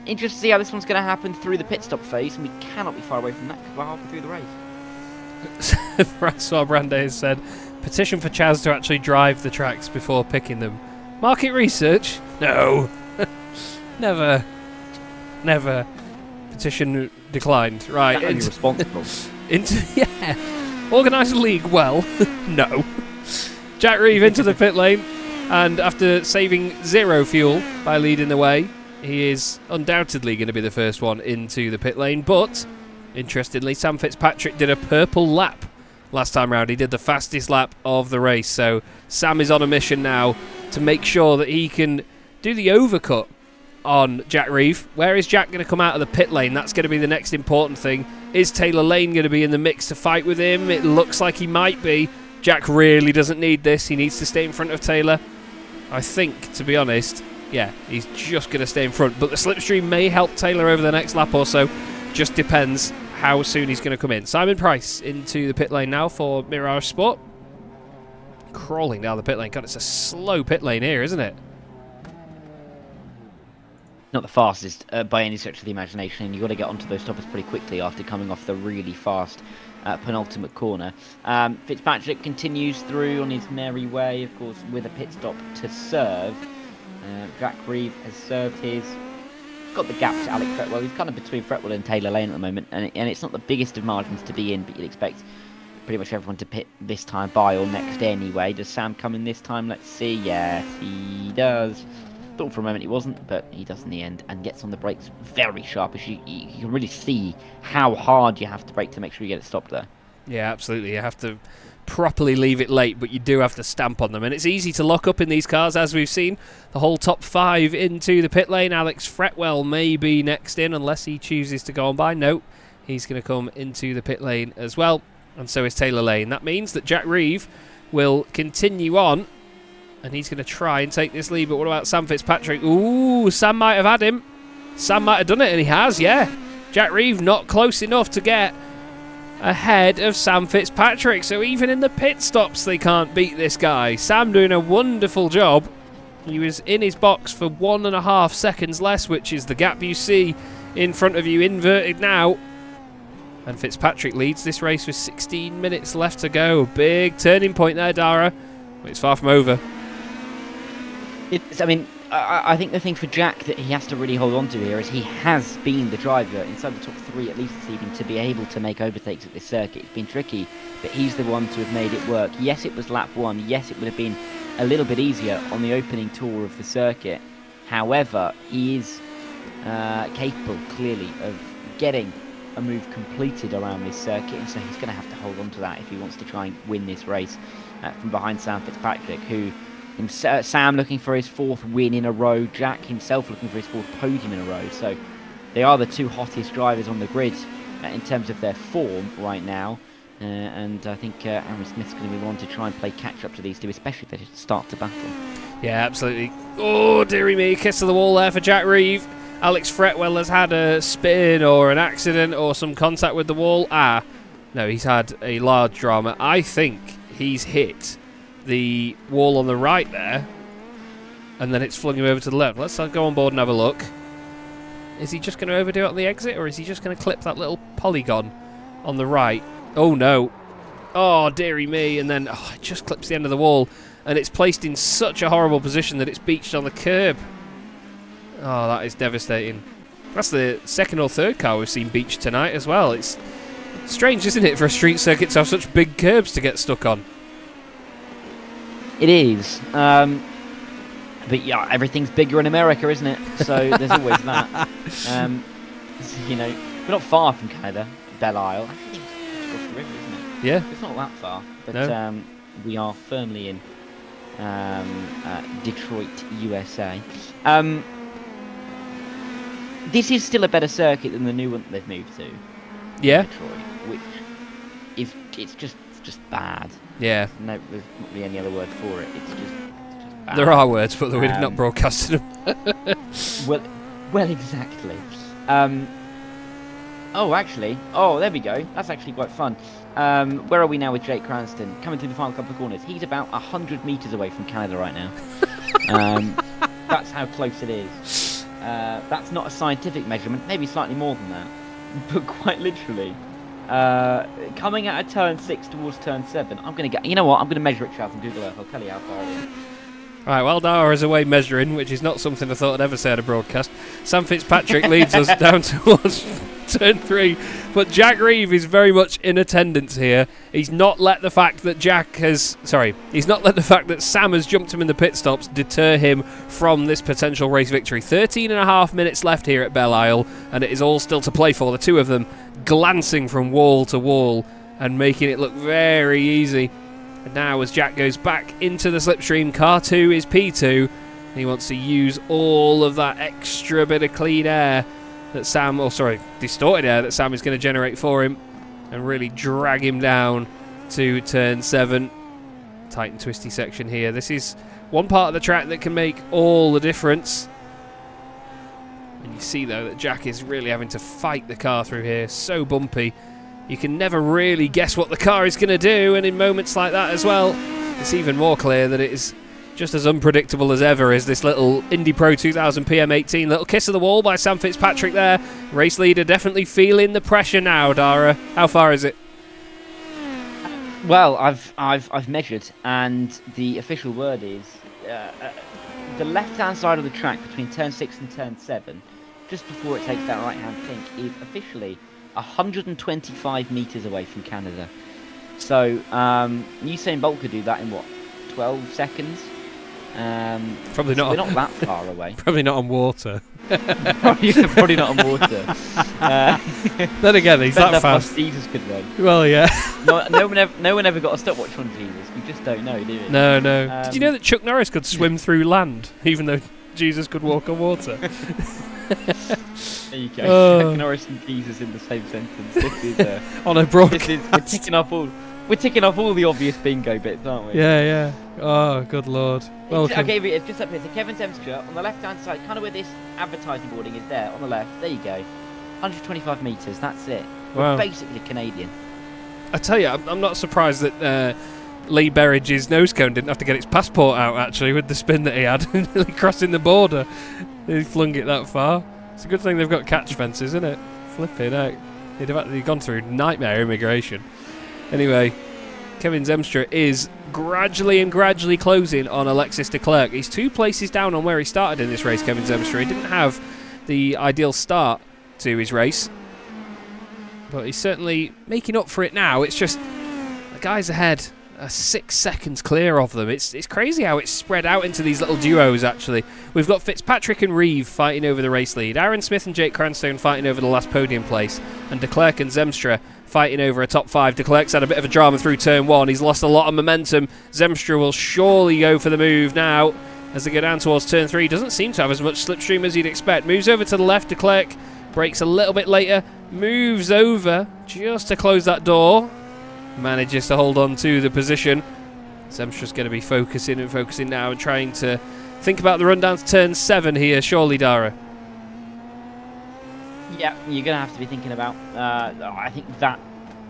interested to see how this one's going to happen through the pit stop phase, and we cannot be far away from that because we're halfway through the race. Francois Brandes said, petition for Chaz to actually drive the tracks before picking them. Market research? No. Never. petition declined. Right. Irresponsible. Organise a league well. No. Jack Reeve into the pit lane, and after saving 0 fuel by leading the way, he is undoubtedly going to be the first one into the pit lane. But, interestingly, Sam Fitzpatrick did a purple lap last time round. He did the fastest lap of the race. So Sam is on a mission now to make sure that he can do the overcut on Jack Reeve. Where is Jack going to come out of the pit lane? That's going to be the next important thing. Is Taylor Lane going to be in the mix to fight with him? It looks like he might be. Jack really doesn't need this. He needs to stay in front of Taylor. I think, to be honest, yeah, he's just going to stay in front. But the slipstream may help Taylor over the next lap or so. Just depends how soon he's going to come in. Simon Price into the pit lane now for Mirage Sport. Crawling down the pit lane. God, it's a slow pit lane here, isn't it? Not the fastest by any stretch of the imagination, and you've got to get onto those stoppers pretty quickly after coming off the really fast penultimate corner. Fitzpatrick continues through on his merry way, of course, with a pit stop to serve. Jack Reeve has served his. Got the gap to Alex Fretwell. He's kind of between Fretwell and Taylor Lane at the moment, and it's not the biggest of margins to be in, but you'd expect pretty much everyone to pit this time by or next anyway. Does Sam come in this time? Let's see. Yes, he does. Thought for a moment he wasn't, but he does in the end, and gets on the brakes very sharp. As you can really see how hard you have to brake to make sure you get it stopped there. Yeah, absolutely. You have to properly leave it late, but you do have to stamp on them. And it's easy to lock up in these cars, as we've seen. The whole top 5 into the pit lane. Alex Fretwell may be next in, unless he chooses to go on by. No, he's going to come into the pit lane as well, and so is Taylor Lane. That means that Jack Reeve will continue on, and he's going to try and take this lead. But what about Sam Fitzpatrick? Ooh, Sam might have had him. Sam might have done it, and he has, yeah. Jack Reeve not close enough to get ahead of Sam Fitzpatrick. So even in the pit stops, they can't beat this guy. Sam doing a wonderful job. He was in his box for 1.5 seconds less, which is the gap you see in front of you, inverted now. And Fitzpatrick leads this race with 16 minutes left to go. Big turning point there, Dara. It's far from over. I think the thing for Jack that he has to really hold on to here is he has been the driver inside the top 3 at least this evening to be able to make overtakes at this circuit. It's been tricky, but he's the one to have made it work. Yes, it was lap 1. Yes, it would have been a little bit easier on the opening tour of the circuit. However, he is capable, clearly, of getting a move completed around this circuit, and so he's going to have to hold on to that if he wants to try and win this race from behind Sam Fitzpatrick, who Sam looking for his 4th win in a row, Jack himself looking for his 4th podium in a row. So they are the 2 hottest drivers on the grid in terms of their form right now. And I think Aaron Smith's going to be one to try and play catch up to these two, especially if they start to battle. Yeah, absolutely. Oh, dearie me, kiss of the wall there for Jack Reeve. Alex Fretwell has had a spin or an accident or some contact with the wall. No, he's had a large drama. I think he's hit the wall on the right there, and then it's flung him over to the left. Let's go on board and have a look. Is he just going to overdo it on the exit, or is he just going to clip that little polygon on the right? Oh no. Oh, dearie me. And then it just clips the end of the wall, and it's placed in such a horrible position that it's beached on the curb. Oh, that is devastating. That's the 2nd or 3rd car we've seen beached tonight as well. It's strange, isn't it, for a street circuit to have such big curbs to get stuck on? It is. But yeah, everything's bigger in America, isn't it? So there's always that. We're not far from Canada, Belle Isle. I think it's across the river, isn't it? Yeah. It's not that far. But no. We are firmly in Detroit, USA. This is still a better circuit than the new one they've moved to. Yeah. Detroit, which is it's just bad. Yeah. No, there's not really any other word for it. It's just bad. There are words, but we've not broadcasted them. well, exactly. There we go. That's actually quite fun. Where are we now with Jake Cranston? Coming through the final couple of corners. He's about 100 metres away from Canada right now. That's how close it is. That's not a scientific measurement, maybe slightly more than that, but quite literally. Coming out of turn 6 towards turn 7, I'm going to measure it, Charles, on Google Earth. I'll tell you how far it is. Right, well, Dara is away measuring, which is not something I thought I'd ever say at a broadcast. Sam Fitzpatrick leads us down towards turn 3. But Jack Reeve is very much in attendance here. He's not let the fact that Sam has jumped him in the pit stops deter him from this potential race victory. 13.5 minutes left here at Belle Isle, and it is all still to play for. The two of them glancing from wall to wall and making it look very easy. And now as Jack goes back into the slipstream, car 2 is P2. He wants to use all of that extra bit of clean air that distorted air that Sam is going to generate for him and really drag him down to turn 7. Tight and twisty section here. This is one part of the track that can make all the difference. And you see, though, that Jack is really having to fight the car through here. So bumpy. You can never really guess what the car is going to do, and in moments like that as well, it's even more clear that it is just as unpredictable as ever is this little Indy Pro 2000 PM18. Little kiss of the wall by Sam Fitzpatrick there. Race leader definitely feeling the pressure now, Dara. How far is it? Well, I've measured, and the official word is the left-hand side of the track between turn 6 and turn 7, just before it takes that right-hand kink, is officially 125 metres away from Canada. So Usain Bolt could do that in what, 12 seconds? Probably not. We're not that far away. Probably not on water. Probably not on water. Then again, he's that fast. Jesus could run. Well, yeah. No one ever got a stopwatch on Jesus. We just don't know, do we? No. Did you know that Chuck Norris could swim through land, even though Jesus could walk on water? There you go. Chuck Norris and Jesus in the same sentence. This is on a broadcast. We're ticking off all the obvious bingo bits, aren't we? Yeah. Oh, good lord. Welcome. Okay, it's just up here. So Kevin Zemstra on the left-hand side, kind of where this advertising boarding is there, on the left. There you go. 125 metres, that's it. Wow. We're basically Canadian. I tell you, I'm not surprised that Lee Berridge's nose cone didn't have to get its passport out, actually, with the spin that he had, nearly crossing the border. He flung it that far. It's a good thing they've got catch fences, isn't it? Flipping out. He'd have actually gone through nightmare immigration. Anyway, Kevin Zemstra is gradually closing on Alexis de Klerk. He's 2 places down on where he started in this race, Kevin Zemstra. He didn't have the ideal start to his race, but he's certainly making up for it now. It's just the guys ahead are 6 seconds clear of them. It's crazy how it's spread out into these little duos, actually. We've got Fitzpatrick and Reeve fighting over the race lead, Aaron Smith and Jake Cranstone fighting over the last podium place, and de Klerk and Zemstra fighting over a top 5. De Klerk's had a bit of a drama through turn 1. He's lost a lot of momentum. Zemstra will surely go for the move now as they go down towards turn 3. Doesn't seem to have as much slipstream as you'd expect. Moves over to the left. De Klerk brakes a little bit later. Moves over just to close that door. Manages to hold on to the position. Zemstra's going to be focusing now and trying to think about the run down to turn 7 here, surely, Dara. Yeah, you're going to have to be thinking about, I think that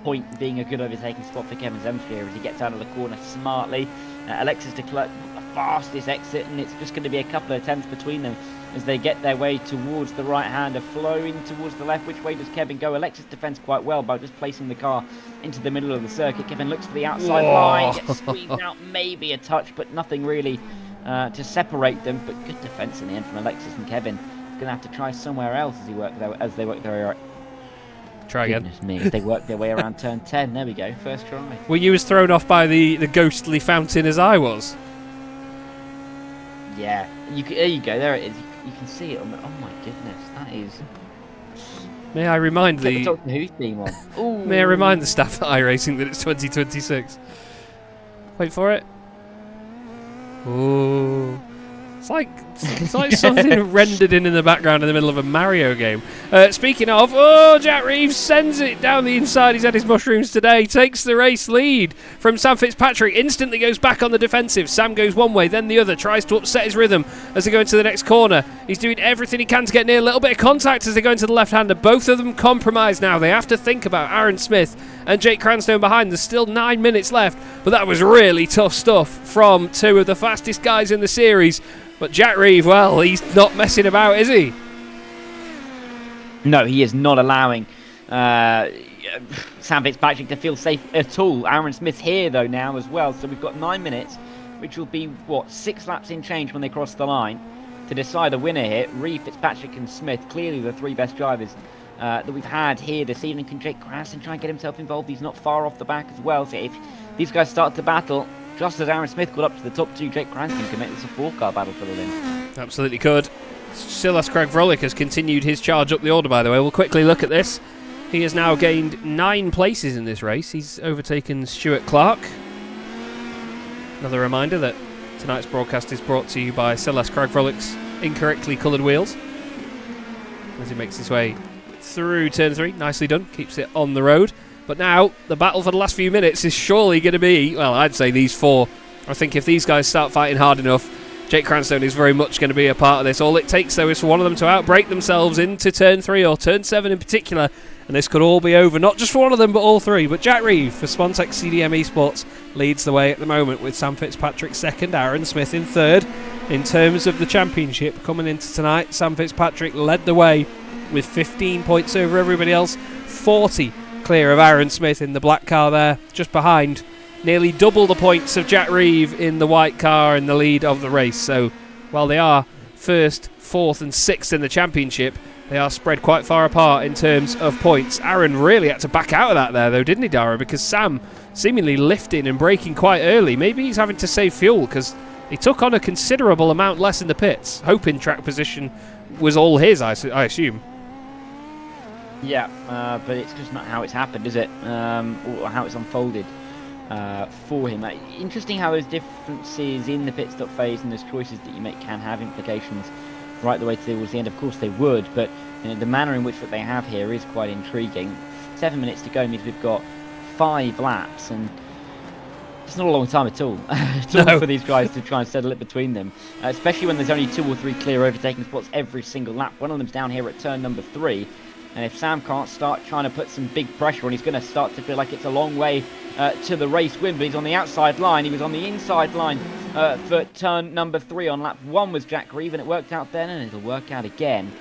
point being a good overtaking spot for Kevin Zemstra as he gets out of the corner smartly. Alexis de Klerk, the fastest exit, and it's just going to be a couple of tenths between them as they get their way towards the right-hander, flowing towards the left. Which way does Kevin go? Alexis defends quite well by just placing the car into the middle of the circuit. Kevin looks to the outside line, gets squeezed out, maybe a touch, but nothing really to separate them. But good defence in the end from Alexis, and Kevin is going to have to try somewhere else as they work their way. Try again. Goodness me, as they work their way around turn 10. There we go, first try. Were you as thrown off by the ghostly fountain as I was? Yeah, there you go, there it is. You can see it on the... Oh my goodness, that is... May I remind the Doctor Who theme on. Ooh. May I remind the staff at iRacing that it's 2026? Wait for it. Ooh. It's like something rendered in the background in the middle of a Mario game. Speaking of, Jack Reeves sends it down the inside. He's had his mushrooms today. Takes the race lead from Sam Fitzpatrick. Instantly goes back on the defensive. Sam goes one way, then the other. Tries to upset his rhythm as they go into the next corner. He's doing everything he can to get near. A little bit of contact as they go into the left-hander. Both of them compromised now. They have to think about Aaron Smith and Jake Cranstone behind. There's still 9 minutes left, but that was really tough stuff from 2 of the fastest guys in the series. But Jack Reeve, well, he's not messing about, is he? No, he is not allowing Sam Fitzpatrick to feel safe at all. Aaron Smith's here, though, now as well. So we've got 9 minutes, which will be, 6 laps in change when they cross the line to decide a winner here. Reeve, Fitzpatrick and Smith, clearly the 3 best drivers that we've had here this evening. Can Jake Cranston try and get himself involved? He's not far off the back as well. So if these guys start to battle, just as Aaron Smith got up to the top 2, Jake Cranston can make this a 4-car battle for the win. Absolutely could. Silas Craig Vrolik has continued his charge up the order, by the way. We'll quickly look at this. He has now gained 9 places in this race. He's overtaken Stuart Clark. Another reminder that tonight's broadcast is brought to you by Silas Craig Vrolik's incorrectly coloured wheels. As he makes his way through turn 3, nicely done, keeps it on the road. But now, the battle for the last few minutes is surely going to be, well, I'd say these 4. I think if these guys start fighting hard enough, Jake Cranstone is very much going to be a part of this. All it takes, though, is for one of them to outbrake themselves into turn 3 or turn 7 in particular, and this could all be over, not just for one of them, but all 3. But Jack Reeve for Spontex CDM Esports leads the way at the moment, with Sam Fitzpatrick second, Aaron Smith in third. In terms of the championship coming into tonight, Sam Fitzpatrick led the way with 15 points over everybody else, 40 clear of Aaron Smith in the black car there, just behind. Nearly double the points of Jack Reeve in the white car in the lead of the race. So while they are first, fourth and sixth in the championship, they are spread quite far apart in terms of points. Aaron really had to back out of that there though, didn't he, Dara? Because Sam seemingly lifting and braking quite early. Maybe he's having to save fuel because he took on a considerable amount less in the pits, hoping track position was all his, I assume. Yeah, but it's just not how it's happened, is it? Or how it's unfolded for him. Interesting how those differences in the pit stop phase and those choices that you make can have implications right the way towards the end. Of course they would, but the manner in which what they have here is quite intriguing. 7 minutes to go means we've got 5 laps, and it's not a long time at all, for these guys to try and settle it between them, especially when there's only 2 or 3 clear overtaking spots every single lap. One of them's down here at turn number 3. And if Sam can't start trying to put some big pressure on, he's going to start to feel like it's a long way to the race win. But he's on the outside line. He was on the inside line for turn number 3 on lap 1 was Jack Reeve, and it worked out then, and it'll work out again.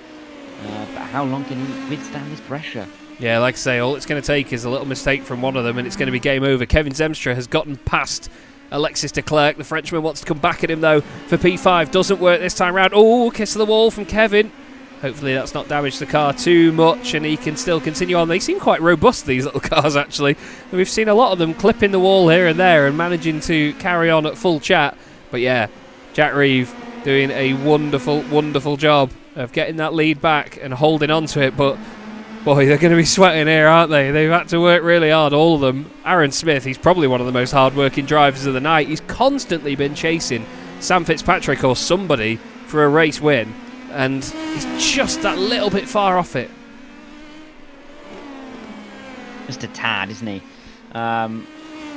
But how long can he withstand this pressure? Yeah, like I say, all it's going to take is a little mistake from one of them, and it's going to be game over. Kevin Zemstra has gotten past Alexis de Klerk. The Frenchman wants to come back at him, though, for P5. Doesn't work this time round. Oh, kiss of the wall from Kevin. Hopefully that's not damaged the car too much and he can still continue on. They seem quite robust, these little cars, actually. We've seen a lot of them clipping the wall here and there and managing to carry on at full chat. But yeah, Jack Reeve doing a wonderful, wonderful job of getting that lead back and holding on to it. But boy, they're going to be sweating here, aren't they? They've had to work really hard, all of them. Aaron Smith, he's probably one of the most hard-working drivers of the night. He's constantly been chasing Sam Fitzpatrick or somebody for a race win. And he's just that little bit far off it. Just a tad, isn't he?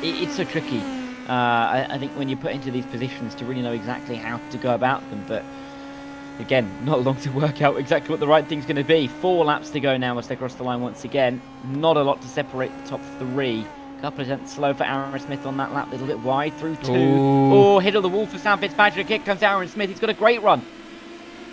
It's so tricky. I think when you're put into these positions to really know exactly how to go about them. But again, not long to work out exactly what the right thing's going to be. 4 laps to go now as they cross the line once again. Not a lot to separate the top 3. Couple of cents slow for Aaron Smith on that lap. A little bit wide through 2. Oh, hit of the wall for Sam Fitzpatrick. Here comes Aaron Smith. He's got a great run.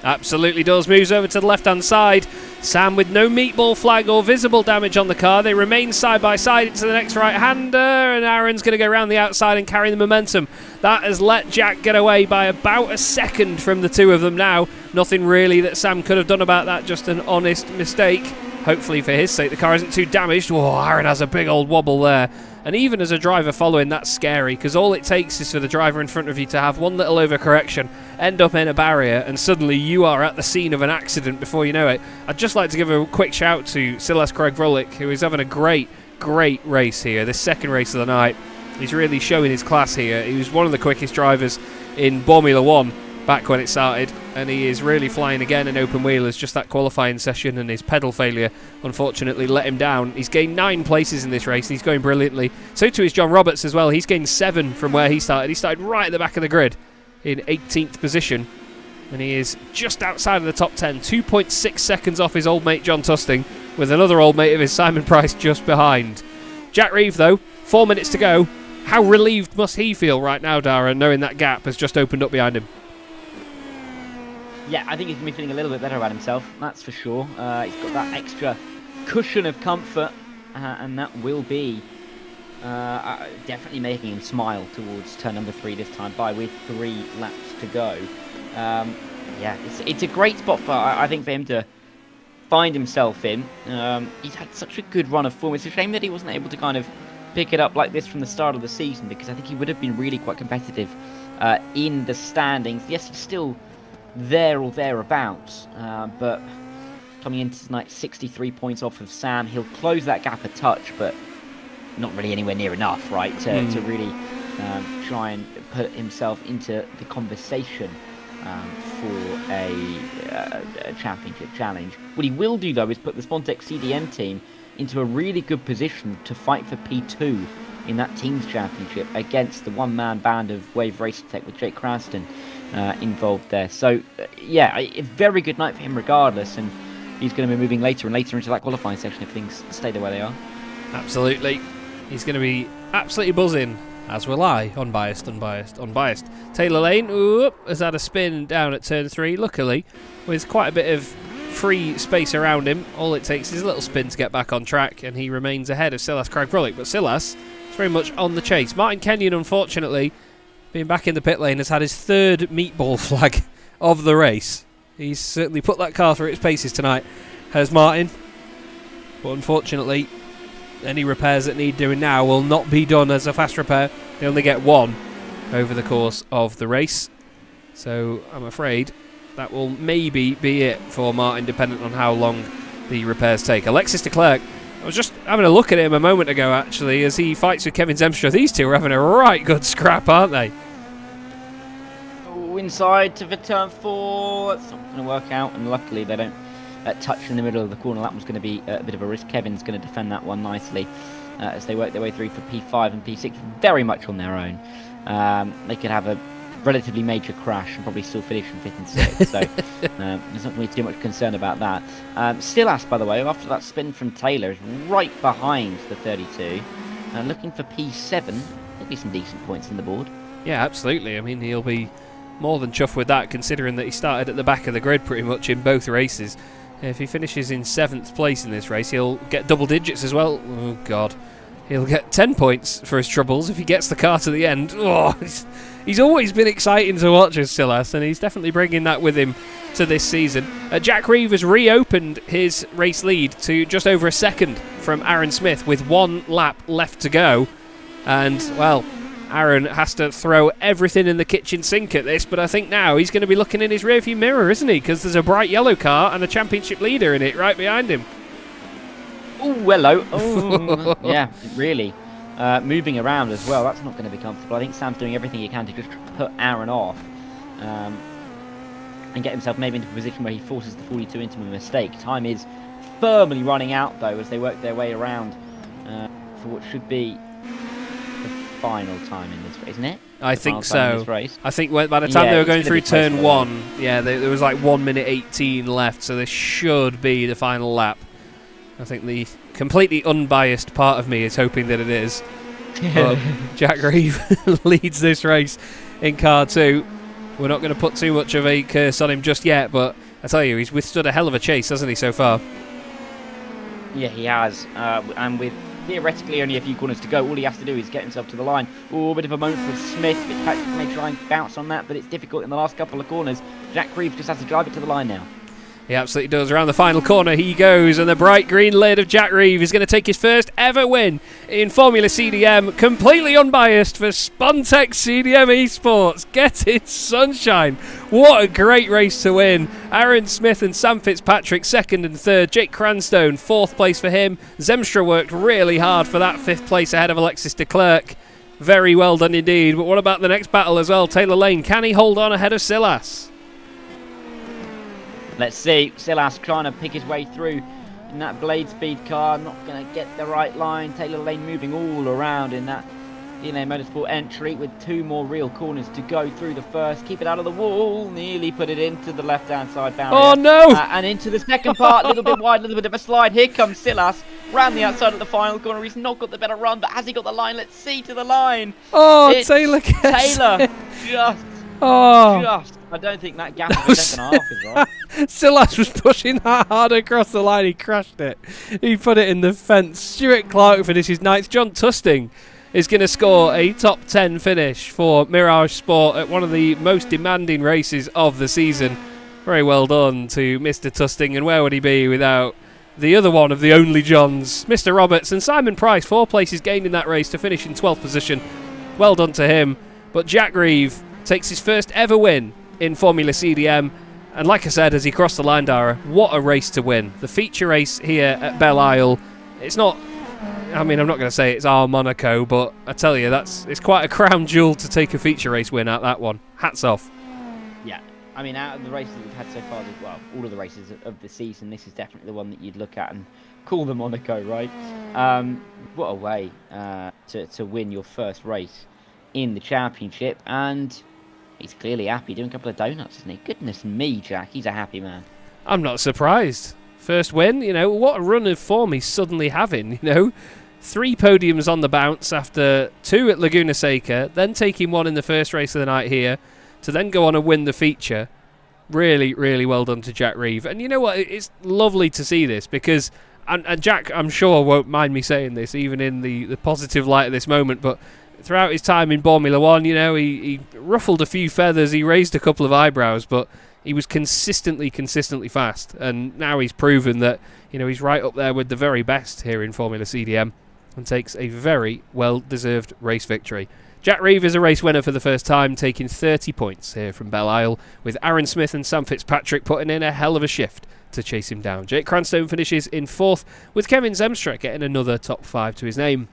Absolutely does. Moves over to the left-hand side. Sam with no meatball flag or visible damage on the car. They remain side by side into the next right-hander, and Aaron's going to go around the outside and carry the momentum. That has let Jack get away by about a second from the 2 of them now. Nothing really that Sam could have done about that, just an honest mistake. Hopefully for his sake the car isn't too damaged. Whoa, Aaron has a big old wobble there. And even as a driver following, that's scary, because all it takes is for the driver in front of you to have one little overcorrection, end up in a barrier, and suddenly you are at the scene of an accident before you know it. I'd just like to give a quick shout to Silas Craig Vrolik, who is having a great race here, this second race of the night. He's really showing his class here. He was one of the quickest drivers in Formula 1 back when it started, and he is really flying again in open wheelers. Just that qualifying session and his pedal failure unfortunately let him down. He's gained 9 places in this race and he's going brilliantly. So too is John Roberts as well. He's gained 7 from where he started. He started right at the back of the grid in 18th position, and he is just outside of the top 10, 2.6 seconds off his old mate John Tusting, with another old mate of his, Simon Price, just behind. Jack Reeve though, 4 minutes to go. How relieved must he feel right now, Dara, knowing that gap has just opened up behind him? Yeah, I think he's going to be feeling a little bit better about himself, that's for sure. He's got that extra cushion of comfort, and that will be definitely making him smile towards turn number 3 this time by, with 3 laps to go. Yeah, it's a great spot for, I think, for him to find himself in. He's had such a good run of form. It's a shame that he wasn't able to kind of pick it up like this from the start of the season, because I think he would have been really quite competitive in the standings. Yes, he's still there or thereabouts, but coming into tonight 63 points off of Sam. He'll close that gap a touch, but not really anywhere near enough, right, to really try and put himself into the conversation for a championship challenge. What he will do, though, is put the Spontex CDM team into a really good position to fight for P2 in that team's championship against the one-man band of Wave Racing Tech with Jake Cranston involved there. So, yeah, a very good night for him regardless, and he's going to be moving later and later into that qualifying section if things stay the way they are. Absolutely. He's going to be absolutely buzzing, as will I. Unbiased. Taylor Lane has had a spin down at turn 3, luckily, with quite a bit of free space around him. All it takes is a little spin to get back on track, and he remains ahead of Silas Craig-Brullock. But Silas is very much on the chase. Martin Kenyon, unfortunately, being back in the pit lane, has had his third meatball flag of the race. He's certainly put that car through its paces tonight, has Martin. But unfortunately, any repairs that need doing now will not be done as a fast repair. They only get one over the course of the race. So I'm afraid that will maybe be it for Martin, dependent on how long the repairs take. Alexis de Klerk, I was just having a look at him a moment ago, actually, as he fights with Kevin Zemstra. These two are having a right good scrap, aren't they? Oh, inside to the turn 4. That's not going to work out, and luckily they don't touch in the middle of the corner. That one's going to be a bit of a risk. Kevin's going to defend that one nicely as they work their way through for P5 and P6 very much on their own. They could have a relatively major crash and probably still finish in 5th and 6th, so there's not going to be too much concern about that. Stilas, by the way, after that spin from Taylor, is right behind the 32, looking for P7. There'll be some decent points on the board. Yeah, absolutely. I mean, he'll be more than chuffed with that, considering that he started at the back of the grid pretty much in both races. If he finishes in 7th place in this race, he'll get double digits as well. Oh, God. He'll get 10 points for his troubles if he gets the car to the end. Oh, he's always been exciting to watch as Silas, and he's definitely bringing that with him to this season. Jack Reeve has reopened his race lead to just over a second from Aaron Smith with 1 lap left to go. And, well, Aaron has to throw everything in the kitchen sink at this, but I think now he's going to be looking in his rearview mirror, isn't he? Because there's a bright yellow car and a championship leader in it right behind him. Oh, hello. Oh, yeah, really. Moving around as well, that's not going to be comfortable. I think Sam's doing everything he can to just put Aaron off and get himself maybe into a position where he forces the 42 into a mistake. Time is firmly running out, though, as they work their way around for what should be the final time in this race, isn't it? I think so. I think by the time they were going through turn 1, there was like 1 minute 18 left, so this should be the final lap. I think the completely unbiased part of me is hoping that it is. But Jack Reeve leads this race in car 2. We're not going to put too much of a curse on him just yet, but I tell you, he's withstood a hell of a chase, hasn't he, so far? Yeah, he has. And with theoretically only a few corners to go, all he has to do is get himself to the line. Oh, a bit of a moment for Smith. Fitzpatrick may try and bounce on that, but it's difficult in the last couple of corners. Jack Reeve just has to drive it to the line now. He absolutely does. Around the final corner he goes, and the bright green lid of Jack Reeve is going to take his first ever win in Formula CDM, completely unbiased for Spontex CDM Esports. Get it, sunshine. What a great race to win. Aaron Smith and Sam Fitzpatrick 2nd and 3rd. Jake Cranstone 4th place for him. Zemstra worked really hard for that 5th place ahead of Alexis de Klerk. Very well done indeed. But what about the next battle as well? Taylor Lane, can he hold on ahead of Silas? Let's see. Silas trying to pick his way through in that blade speed car. Not going to get the right line. Taylor Lane moving all around in that DNA Motorsport entry with 2 more real corners to go through the first. Keep it out of the wall. Nearly put it into the left-hand side barrier. Oh, no! And into the second part. A little bit wide, a little bit of a slide. Here comes Silas. Round the outside of the final corner. He's not got the better run, but has he got the line? Let's see to the line. Oh, it's Taylor gets Taylor. Just. I don't think that gap of a second half is right. Silas was pushing that hard across the line. He crashed it. He put it in the fence. Stuart Clark finishes 9th. John Tusting is going to score a top 10 finish for Mirage Sport at one of the most demanding races of the season. Very well done to Mr. Tusting, and where would he be without the other one of the only Johns, Mr. Roberts, and Simon Price, 4 places gained in that race to finish in 12th position. Well done to him. But Jack Reeve takes his first ever win in Formula CDM, and like I said, as he crossed the line, Dara, what a race to win. The feature race here at Belle Isle, it's not, I mean, I'm not going to say it's our Monaco, but I tell you, it's quite a crown jewel to take a feature race win at that one. Hats off. Yeah, I mean, out of the races we've had so far, well, all of the races of the season, this is definitely the one that you'd look at and call the Monaco, right? What a way to win your first race in the championship, and he's clearly happy, doing a couple of donuts, isn't he? Goodness me, Jack, he's a happy man. I'm not surprised. First win, what a run of form he's suddenly having, 3 podiums on the bounce after 2 at Laguna Seca, then taking 1 in the first race of the night here, to then go on and win the feature. Really, really well done to Jack Reeve. And you know what? It's lovely to see this because, and Jack, I'm sure, won't mind me saying this, even in the positive light of this moment, but throughout his time in Formula 1, he ruffled a few feathers, he raised a couple of eyebrows, but he was consistently fast. And now he's proven that, he's right up there with the very best here in Formula CDM and takes a very well-deserved race victory. Jack Reeve is a race winner for the first time, taking 30 points here from Belle Isle, with Aaron Smith and Sam Fitzpatrick putting in a hell of a shift to chase him down. Jake Cranstone finishes in 4th, with Kevin Zemstrak getting another top 5 to his name.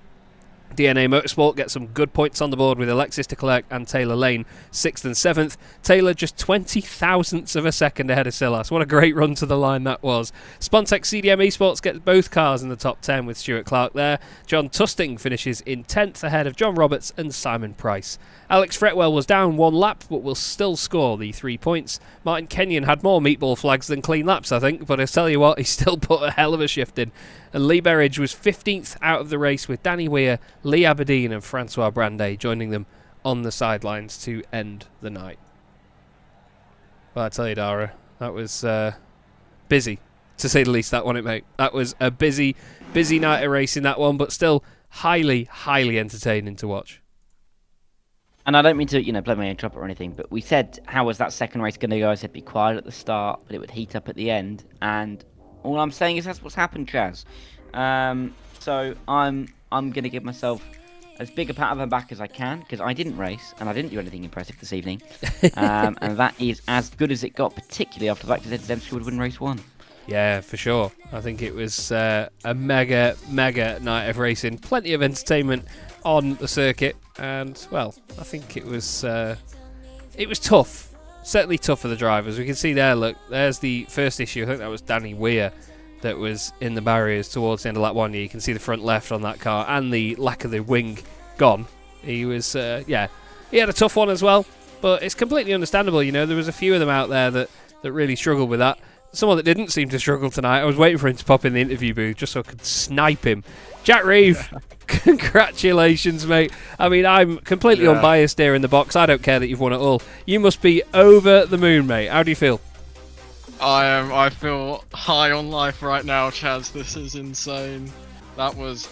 DNA Motorsport gets some good points on the board with Alexis de Klerk and Taylor Lane 6th and 7th. Taylor just 20 thousandths of a second ahead of Silas. What a great run to the line that was. Spontex CDM Esports gets both cars in the top 10 with Stuart Clark there. John Tusting finishes in 10th ahead of John Roberts and Simon Price. Alex Fretwell was down 1 lap but will still score the 3 points. Martin Kenyon had more meatball flags than clean laps, I think, but I'll tell you what, he still put a hell of a shift in. And Lee Berridge was 15th out of the race with Danny Weir, Lee Aberdeen and Francois Brandet joining them on the sidelines to end the night. Well, I tell you, Dara, that was busy, to say the least, that one, mate. That was a busy night of racing, that one, but still highly entertaining to watch. And I don't mean to, play my own trumpet or anything, but we said, how was that second race going to go? I said, be quiet at the start, but it would heat up at the end. And all I'm saying is that's what's happened, Chaz. So I'm going to give myself as big a pat on the back as I can, because I didn't race, and I didn't do anything impressive this evening. And that is as good as it got, particularly after the fact that Zemsky would win race 1. Yeah, for sure. I think it was a mega night of racing. Plenty of entertainment on the circuit, and well, I think it was tough. Certainly tough for the drivers. We can see there, look, there's the first issue. I think that was Danny Weir that was in the barriers towards the end of lap 1. You can see the front left on that car and the lack of the wing gone. He was, he had a tough one as well, but it's completely understandable. There was a few of them out there that really struggled with that. Someone that didn't seem to struggle tonight, I was waiting for him to pop in the interview booth just so I could snipe him. Jack Reeve, congratulations, mate. I mean, I'm completely unbiased here in the box. I don't care that you've won it all. You must be over the moon, mate. How do you feel? I feel high on life right now, Chaz. This is insane. That was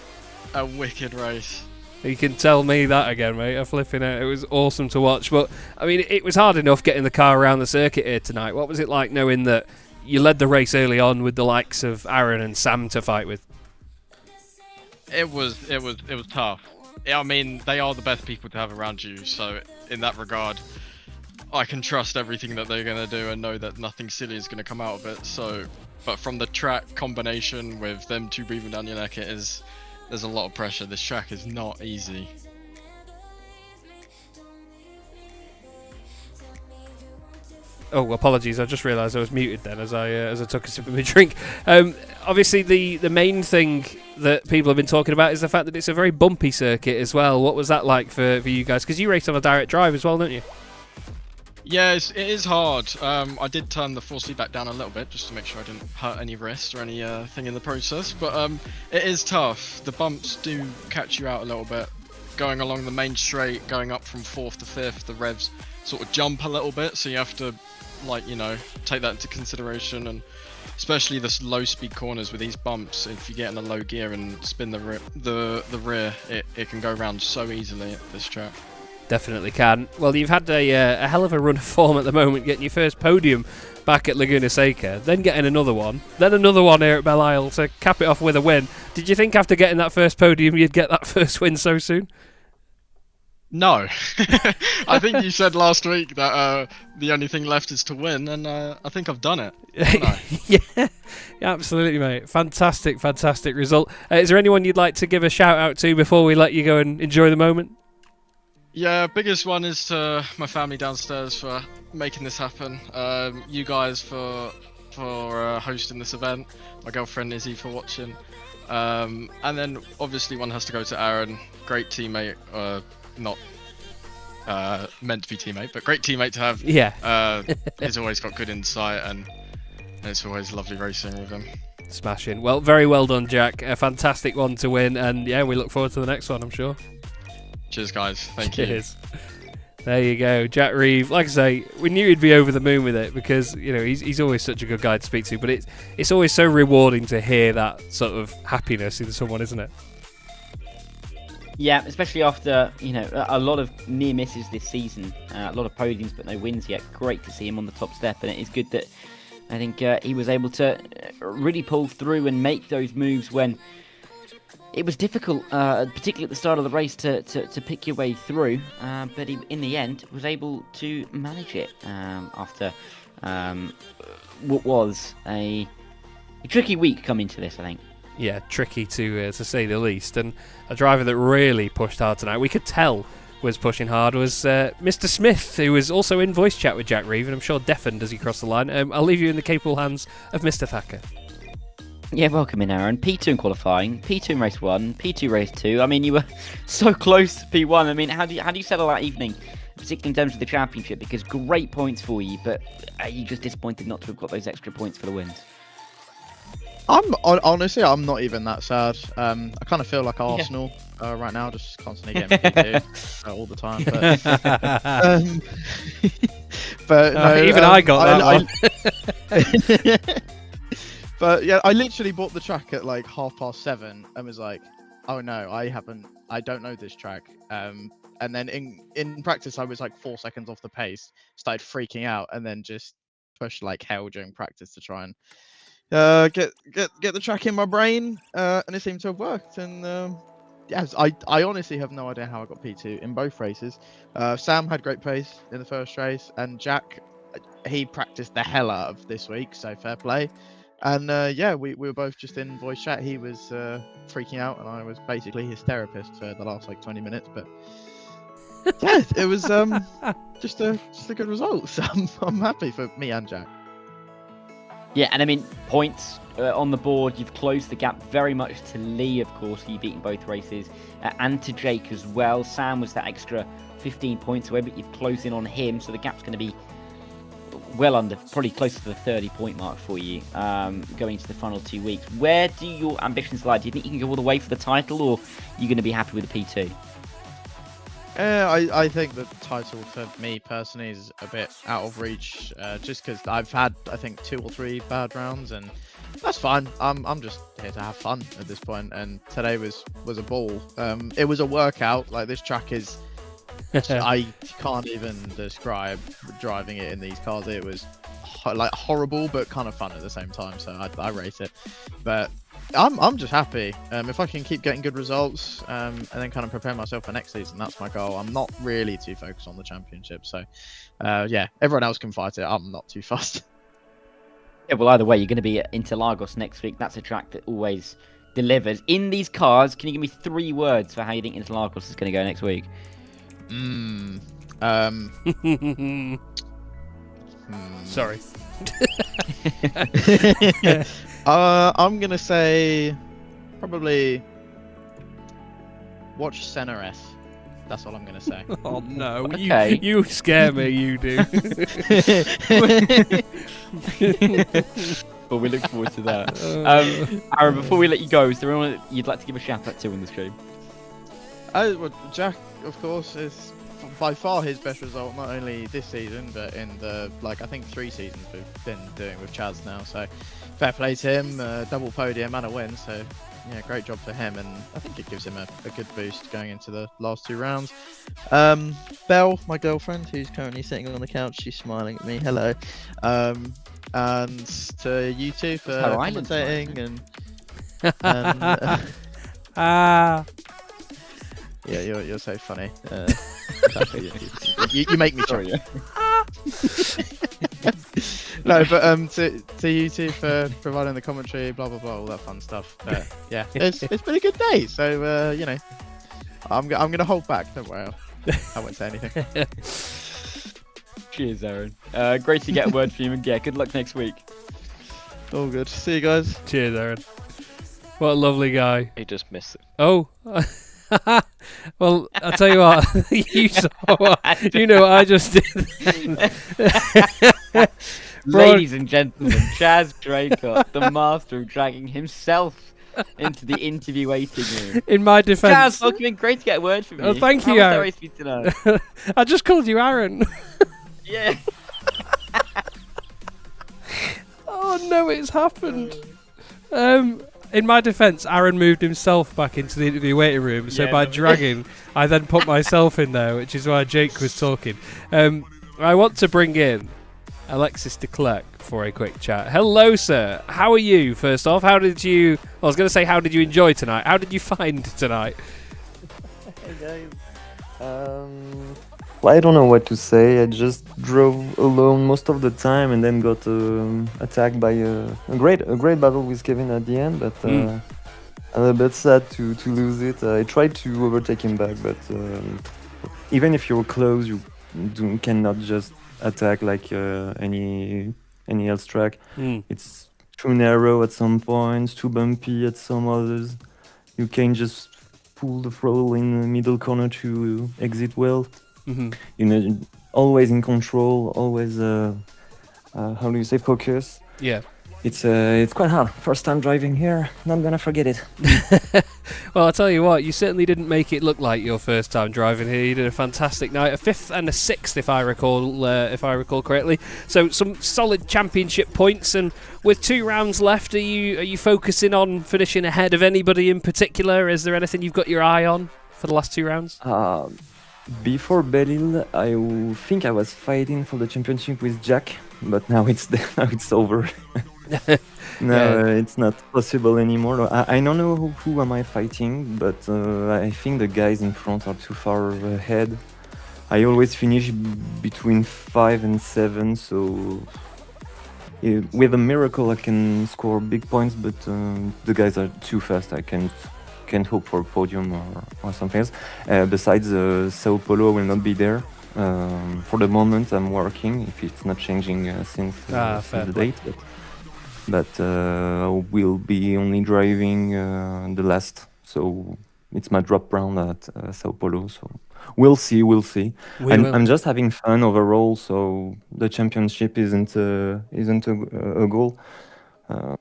a wicked race. You can tell me that again, mate. I'm flipping out. It was awesome to watch. But, I mean, it was hard enough getting the car around the circuit here tonight. What was it like knowing that you led the race early on with the likes of Aaron and Sam to fight with? It was tough. I mean, they are the best people to have around you, so in that regard, I can trust everything that they're going to do and know that nothing silly is going to come out of it. So, but from the track combination with them two breathing down your neck, there's a lot of pressure. This track is not easy. Oh, apologies. I just realised I was muted then as I took a sip of my drink. Obviously, the main thing that people have been talking about is the fact that it's a very bumpy circuit as well. What was that like for you guys? Because you raced on a direct drive as well, don't you? Yeah, it is hard. I did turn the force feedback down a little bit just to make sure I didn't hurt any wrist or anything in the process. But it is tough. The bumps do catch you out a little bit. Going along the main straight, going up from 4th to 5th, the revs sort of jump a little bit. So you have to, take that into consideration. And especially the low speed corners with these bumps, if you get in a low gear and spin the rear, it can go around so easily at this track. Definitely can. Well, you've had a hell of a run of form at the moment, getting your first podium back at Laguna Seca, then getting another one, then another one here at Belle Isle to cap it off with a win. Did you think after getting that first podium you'd get that first win so soon? No. I think you said last week that the only thing left is to win, and I think I've done it. haven't I? Yeah, absolutely, mate. Fantastic result. Is there anyone you'd like to give a shout out to before we let you go and enjoy the moment? Yeah, biggest one is to my family downstairs for making this happen. You guys for hosting this event. My girlfriend Izzy for watching. And then obviously one has to go to Aaron, great teammate. Not meant to be teammate, but great teammate to have. Yeah. He's always got good insight, and it's always lovely racing with him. Smashing. Well, very well done, Jack. A fantastic one to win, and yeah, we look forward to the next one, I'm sure. Cheers, guys. Thank you. Cheers. There you go, Jack Reeve. Like I say, we knew he'd be over the moon with it because he's always such a good guy to speak to. But it's always so rewarding to hear that sort of happiness in someone, isn't it? Yeah, especially after a lot of near misses this season, a lot of podiums but no wins yet. Great to see him on the top step, and it is good that I think he was able to really pull through and make those moves when it was difficult, particularly at the start of the race, to pick your way through. But he, in the end, was able to manage it after what was a tricky week coming to this, I think. Yeah, tricky to say the least. And a driver that really pushed hard tonight, we could tell was pushing hard, was Mr. Smith, who was also in voice chat with Jack Reeve, and I'm sure deafened as he crossed the line. I'll leave you in the capable hands of Mr. Thacker. Yeah, welcome in, Aaron. P2 in qualifying, P2 in race 1, P2 race 2. I mean, you were so close to P1. I mean, how do you settle that evening, particularly in terms of the championship? Because great points for you, but are you just disappointed not to have got those extra points for the wins? Honestly, I'm not even that sad. I kind of feel like Arsenal right now, just constantly getting P2 all the time. But no, even I got that one. But yeah, I literally bought the track at like 7:30 and was like, oh no, I don't know this track. And then in practice, I was like 4 seconds off the pace, started freaking out, and then just pushed like hell during practice to try and get the track in my brain, and it seemed to have worked. And yes, I honestly have no idea how I got P2 in both races. Sam had great pace in the first race, and Jack, he practiced the hell out of this week, so fair play. And yeah, we were both just in voice chat. He was freaking out, and I was basically his therapist for the last like 20 minutes. But yeah, it was just a good result. So I'm happy for me and Jack. Yeah, and I mean, points on the board. You've closed the gap very much to Lee, of course, who you beat in both races, and to Jake as well. Sam was that extra 15 points away, but you've closed in on him, so the gap's going to be well under, probably close to the 30-point mark for you going into the final 2 weeks. Where do your ambitions lie? Do you think you can go all the way for the title, or are you going to be happy with the P2? I think the title for me personally is a bit out of reach, just because I've had, I think, 2 or 3 bad rounds, and that's fine. I'm just here to have fun at this point, and today was a ball. It was a workout. Like, this track is, I can't even describe driving it in these cars. It was like horrible, but kind of fun at the same time. So I rate it, but I'm just happy. If I can keep getting good results, and then kind of prepare myself for next season, that's my goal. I'm not really too focused on the championship. So yeah, everyone else can fight it. I'm not too fussed. Yeah, well, either way, you're going to be at Interlagos next week. That's a track that always delivers. In these cars, can you give me 3 words for how you think Interlagos is going to go next week? Sorry. I'm gonna say probably watch Senna S. That's all I'm gonna say. Oh no! Okay. You scare me. You do. Well, we look forward to that. Aaron, before we let you go, is there anyone you'd like to give a shout out to in the stream? Well, Jack, of course, is by far his best result, not only this season, but in the, I think 3 seasons we've been doing with Chaz now. So fair play to him, double podium and a win. So yeah, great job for him, and I think it gives him a good boost going into the last 2 rounds. Belle, my girlfriend, who's currently sitting on the couch, she's smiling at me. Hello. And to you two for how Ireland's commentating yeah, you're so funny. You make me Sorry. No, but to you two for providing the commentary, blah blah blah, all that fun stuff. But yeah, it's been a good day. So you know, I'm gonna hold back. Don't worry, I won't say anything. Cheers, Aaron. Great to get a word from you, and yeah, good luck next week. All good. See you guys. Cheers, Aaron. What a lovely guy. He just missed it. Oh. Well, I'll tell you what. You know what I just did. Ladies and gentlemen, Chaz Draycott, the master of dragging himself into the interview waiting room. In my defence. Chaz, welcome in. Great to get a word from you. Oh, thank you, How Aaron. was that race for you tonight? I just called you Aaron. Yeah. Oh no, it's happened. In my defence, Aaron moved himself back into the interview waiting room, so Yeah, by no. dragging, I then put myself in there, which is why Jake was talking. I want to bring in Alexis de Klerk for a quick chat. Hello, sir. How are you, first off? How did you enjoy tonight? How did you find tonight? Hey guys. Well, I don't know what to say. I just drove alone most of the time and then got attacked by a great battle with Kevin at the end, but a little bit sad to lose it. I tried to overtake him back, but even if you're close, you cannot just attack like any else track. It's too narrow at some points, too bumpy at some others. You can just pull the throttle in the middle corner to exit well. Mm-hmm. You know, always in control, always how do you say, focus. Yeah. It's quite hard. First time driving here, not gonna forget it. Well, I'll tell you what, you certainly didn't make it look like your first time driving here. You did a fantastic night, a 5th and a 6th if I recall correctly. So some solid championship points, and with 2 rounds left, are you focusing on finishing ahead of anybody in particular? Is there anything you've got your eye on for the last 2 rounds? Before Belle, I think I was fighting for the championship with Jack, but now it's over. It's not possible anymore. I don't know who am I fighting, but I think the guys in front are too far ahead. I always finish between 5 and 7, so with a miracle I can score big points, but the guys are too fast. I can't hope for a podium or something else. Besides, Sao Paulo will not be there. For the moment, I'm working, if it's not changing since the date. But we'll be only driving the last, so it's my drop round at Sao Paulo. So we'll see. I'm just having fun overall. So the championship isn't a goal.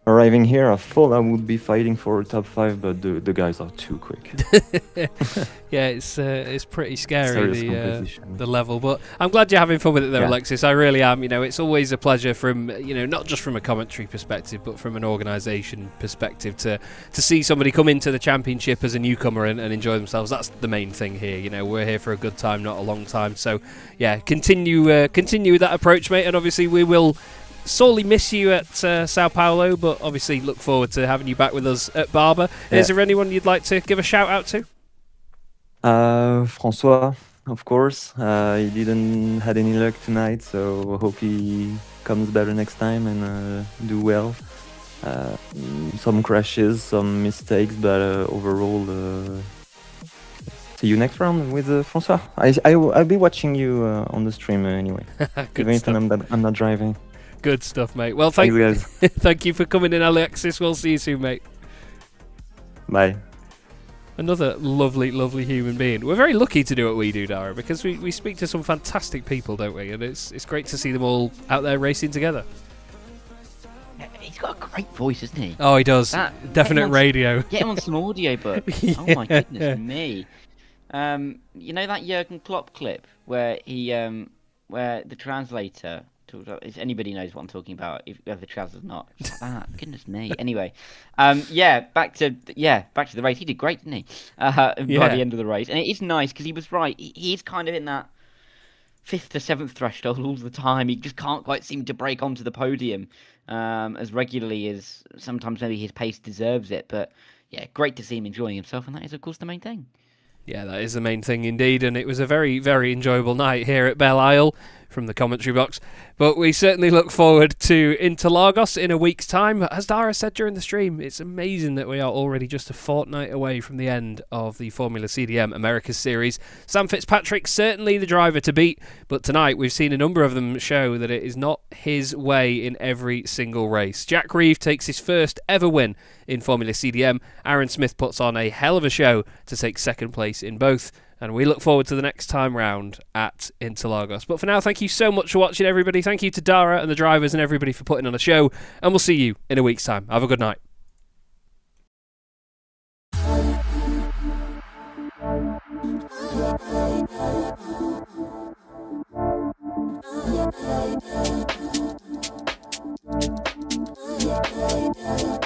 Arriving here, I thought I would be fighting for a top 5, but the guys are too quick. Yeah, it's pretty scary, Serious the level, but I'm glad you're having fun with it there, Yeah. Alexis. I really am. You know, it's always a pleasure from, not just from a commentary perspective, but from an organisation perspective to see somebody come into the championship as a newcomer and enjoy themselves. That's the main thing here. You know, we're here for a good time, not a long time. So, yeah, continue with that approach, mate, and obviously we will sorely miss you at Sao Paulo, but obviously look forward to having you back with us at Barber. Yeah. Is there anyone you'd like to give a shout out to? François, of course. He didn't had any luck tonight, so I hope he comes better next time and do well. Some crashes, some mistakes, but overall, see you next round with François. I'll be watching you on the stream anyway, Good even stuff. if I'm not driving. Good stuff, mate. Well, Thanks, guys. thank you for coming in, Alexis. We'll see you soon, mate. Bye. Another lovely, lovely human being. We're very lucky to do what we do, Dara, because we speak to some fantastic people, don't we? And it's great to see them all out there racing together. He's got a great voice, isn't he? Oh, he does. That- Definite radio. Get him on some audiobook. Oh my goodness me. You know that Jurgen Klopp clip where he where the translator talk about. If anybody knows what I'm talking about, if whether Travs does not, it's like that. Goodness me. Anyway, back to the race. He did great, didn't he? By the end of the race, and it is nice because he was right. He's kind of in that 5th to 7th threshold all the time. He just can't quite seem to break onto the podium as regularly as sometimes maybe his pace deserves it. But yeah, great to see him enjoying himself, and that is of course the main thing. Yeah, that is the main thing indeed, and it was a very, very enjoyable night here at Belle Isle from the commentary box. But we certainly look forward to Interlagos in a week's time. As Dara said during the stream, it's amazing that we are already just a fortnight away from the end of the Formula CDM Americas Series. Sam Fitzpatrick, certainly the driver to beat, but tonight we've seen a number of them show that it is not his way in every single race. Jack Reeve takes his first ever win in Formula CDM. Aaron Smith puts on a hell of a show to take second place in both, and we look forward to the next time round at Interlagos. But for now, thank you so much for watching, everybody. Thank you to Dara and the drivers and everybody for putting on a show, and we'll see you in a week's time. Have a good night. Yeah.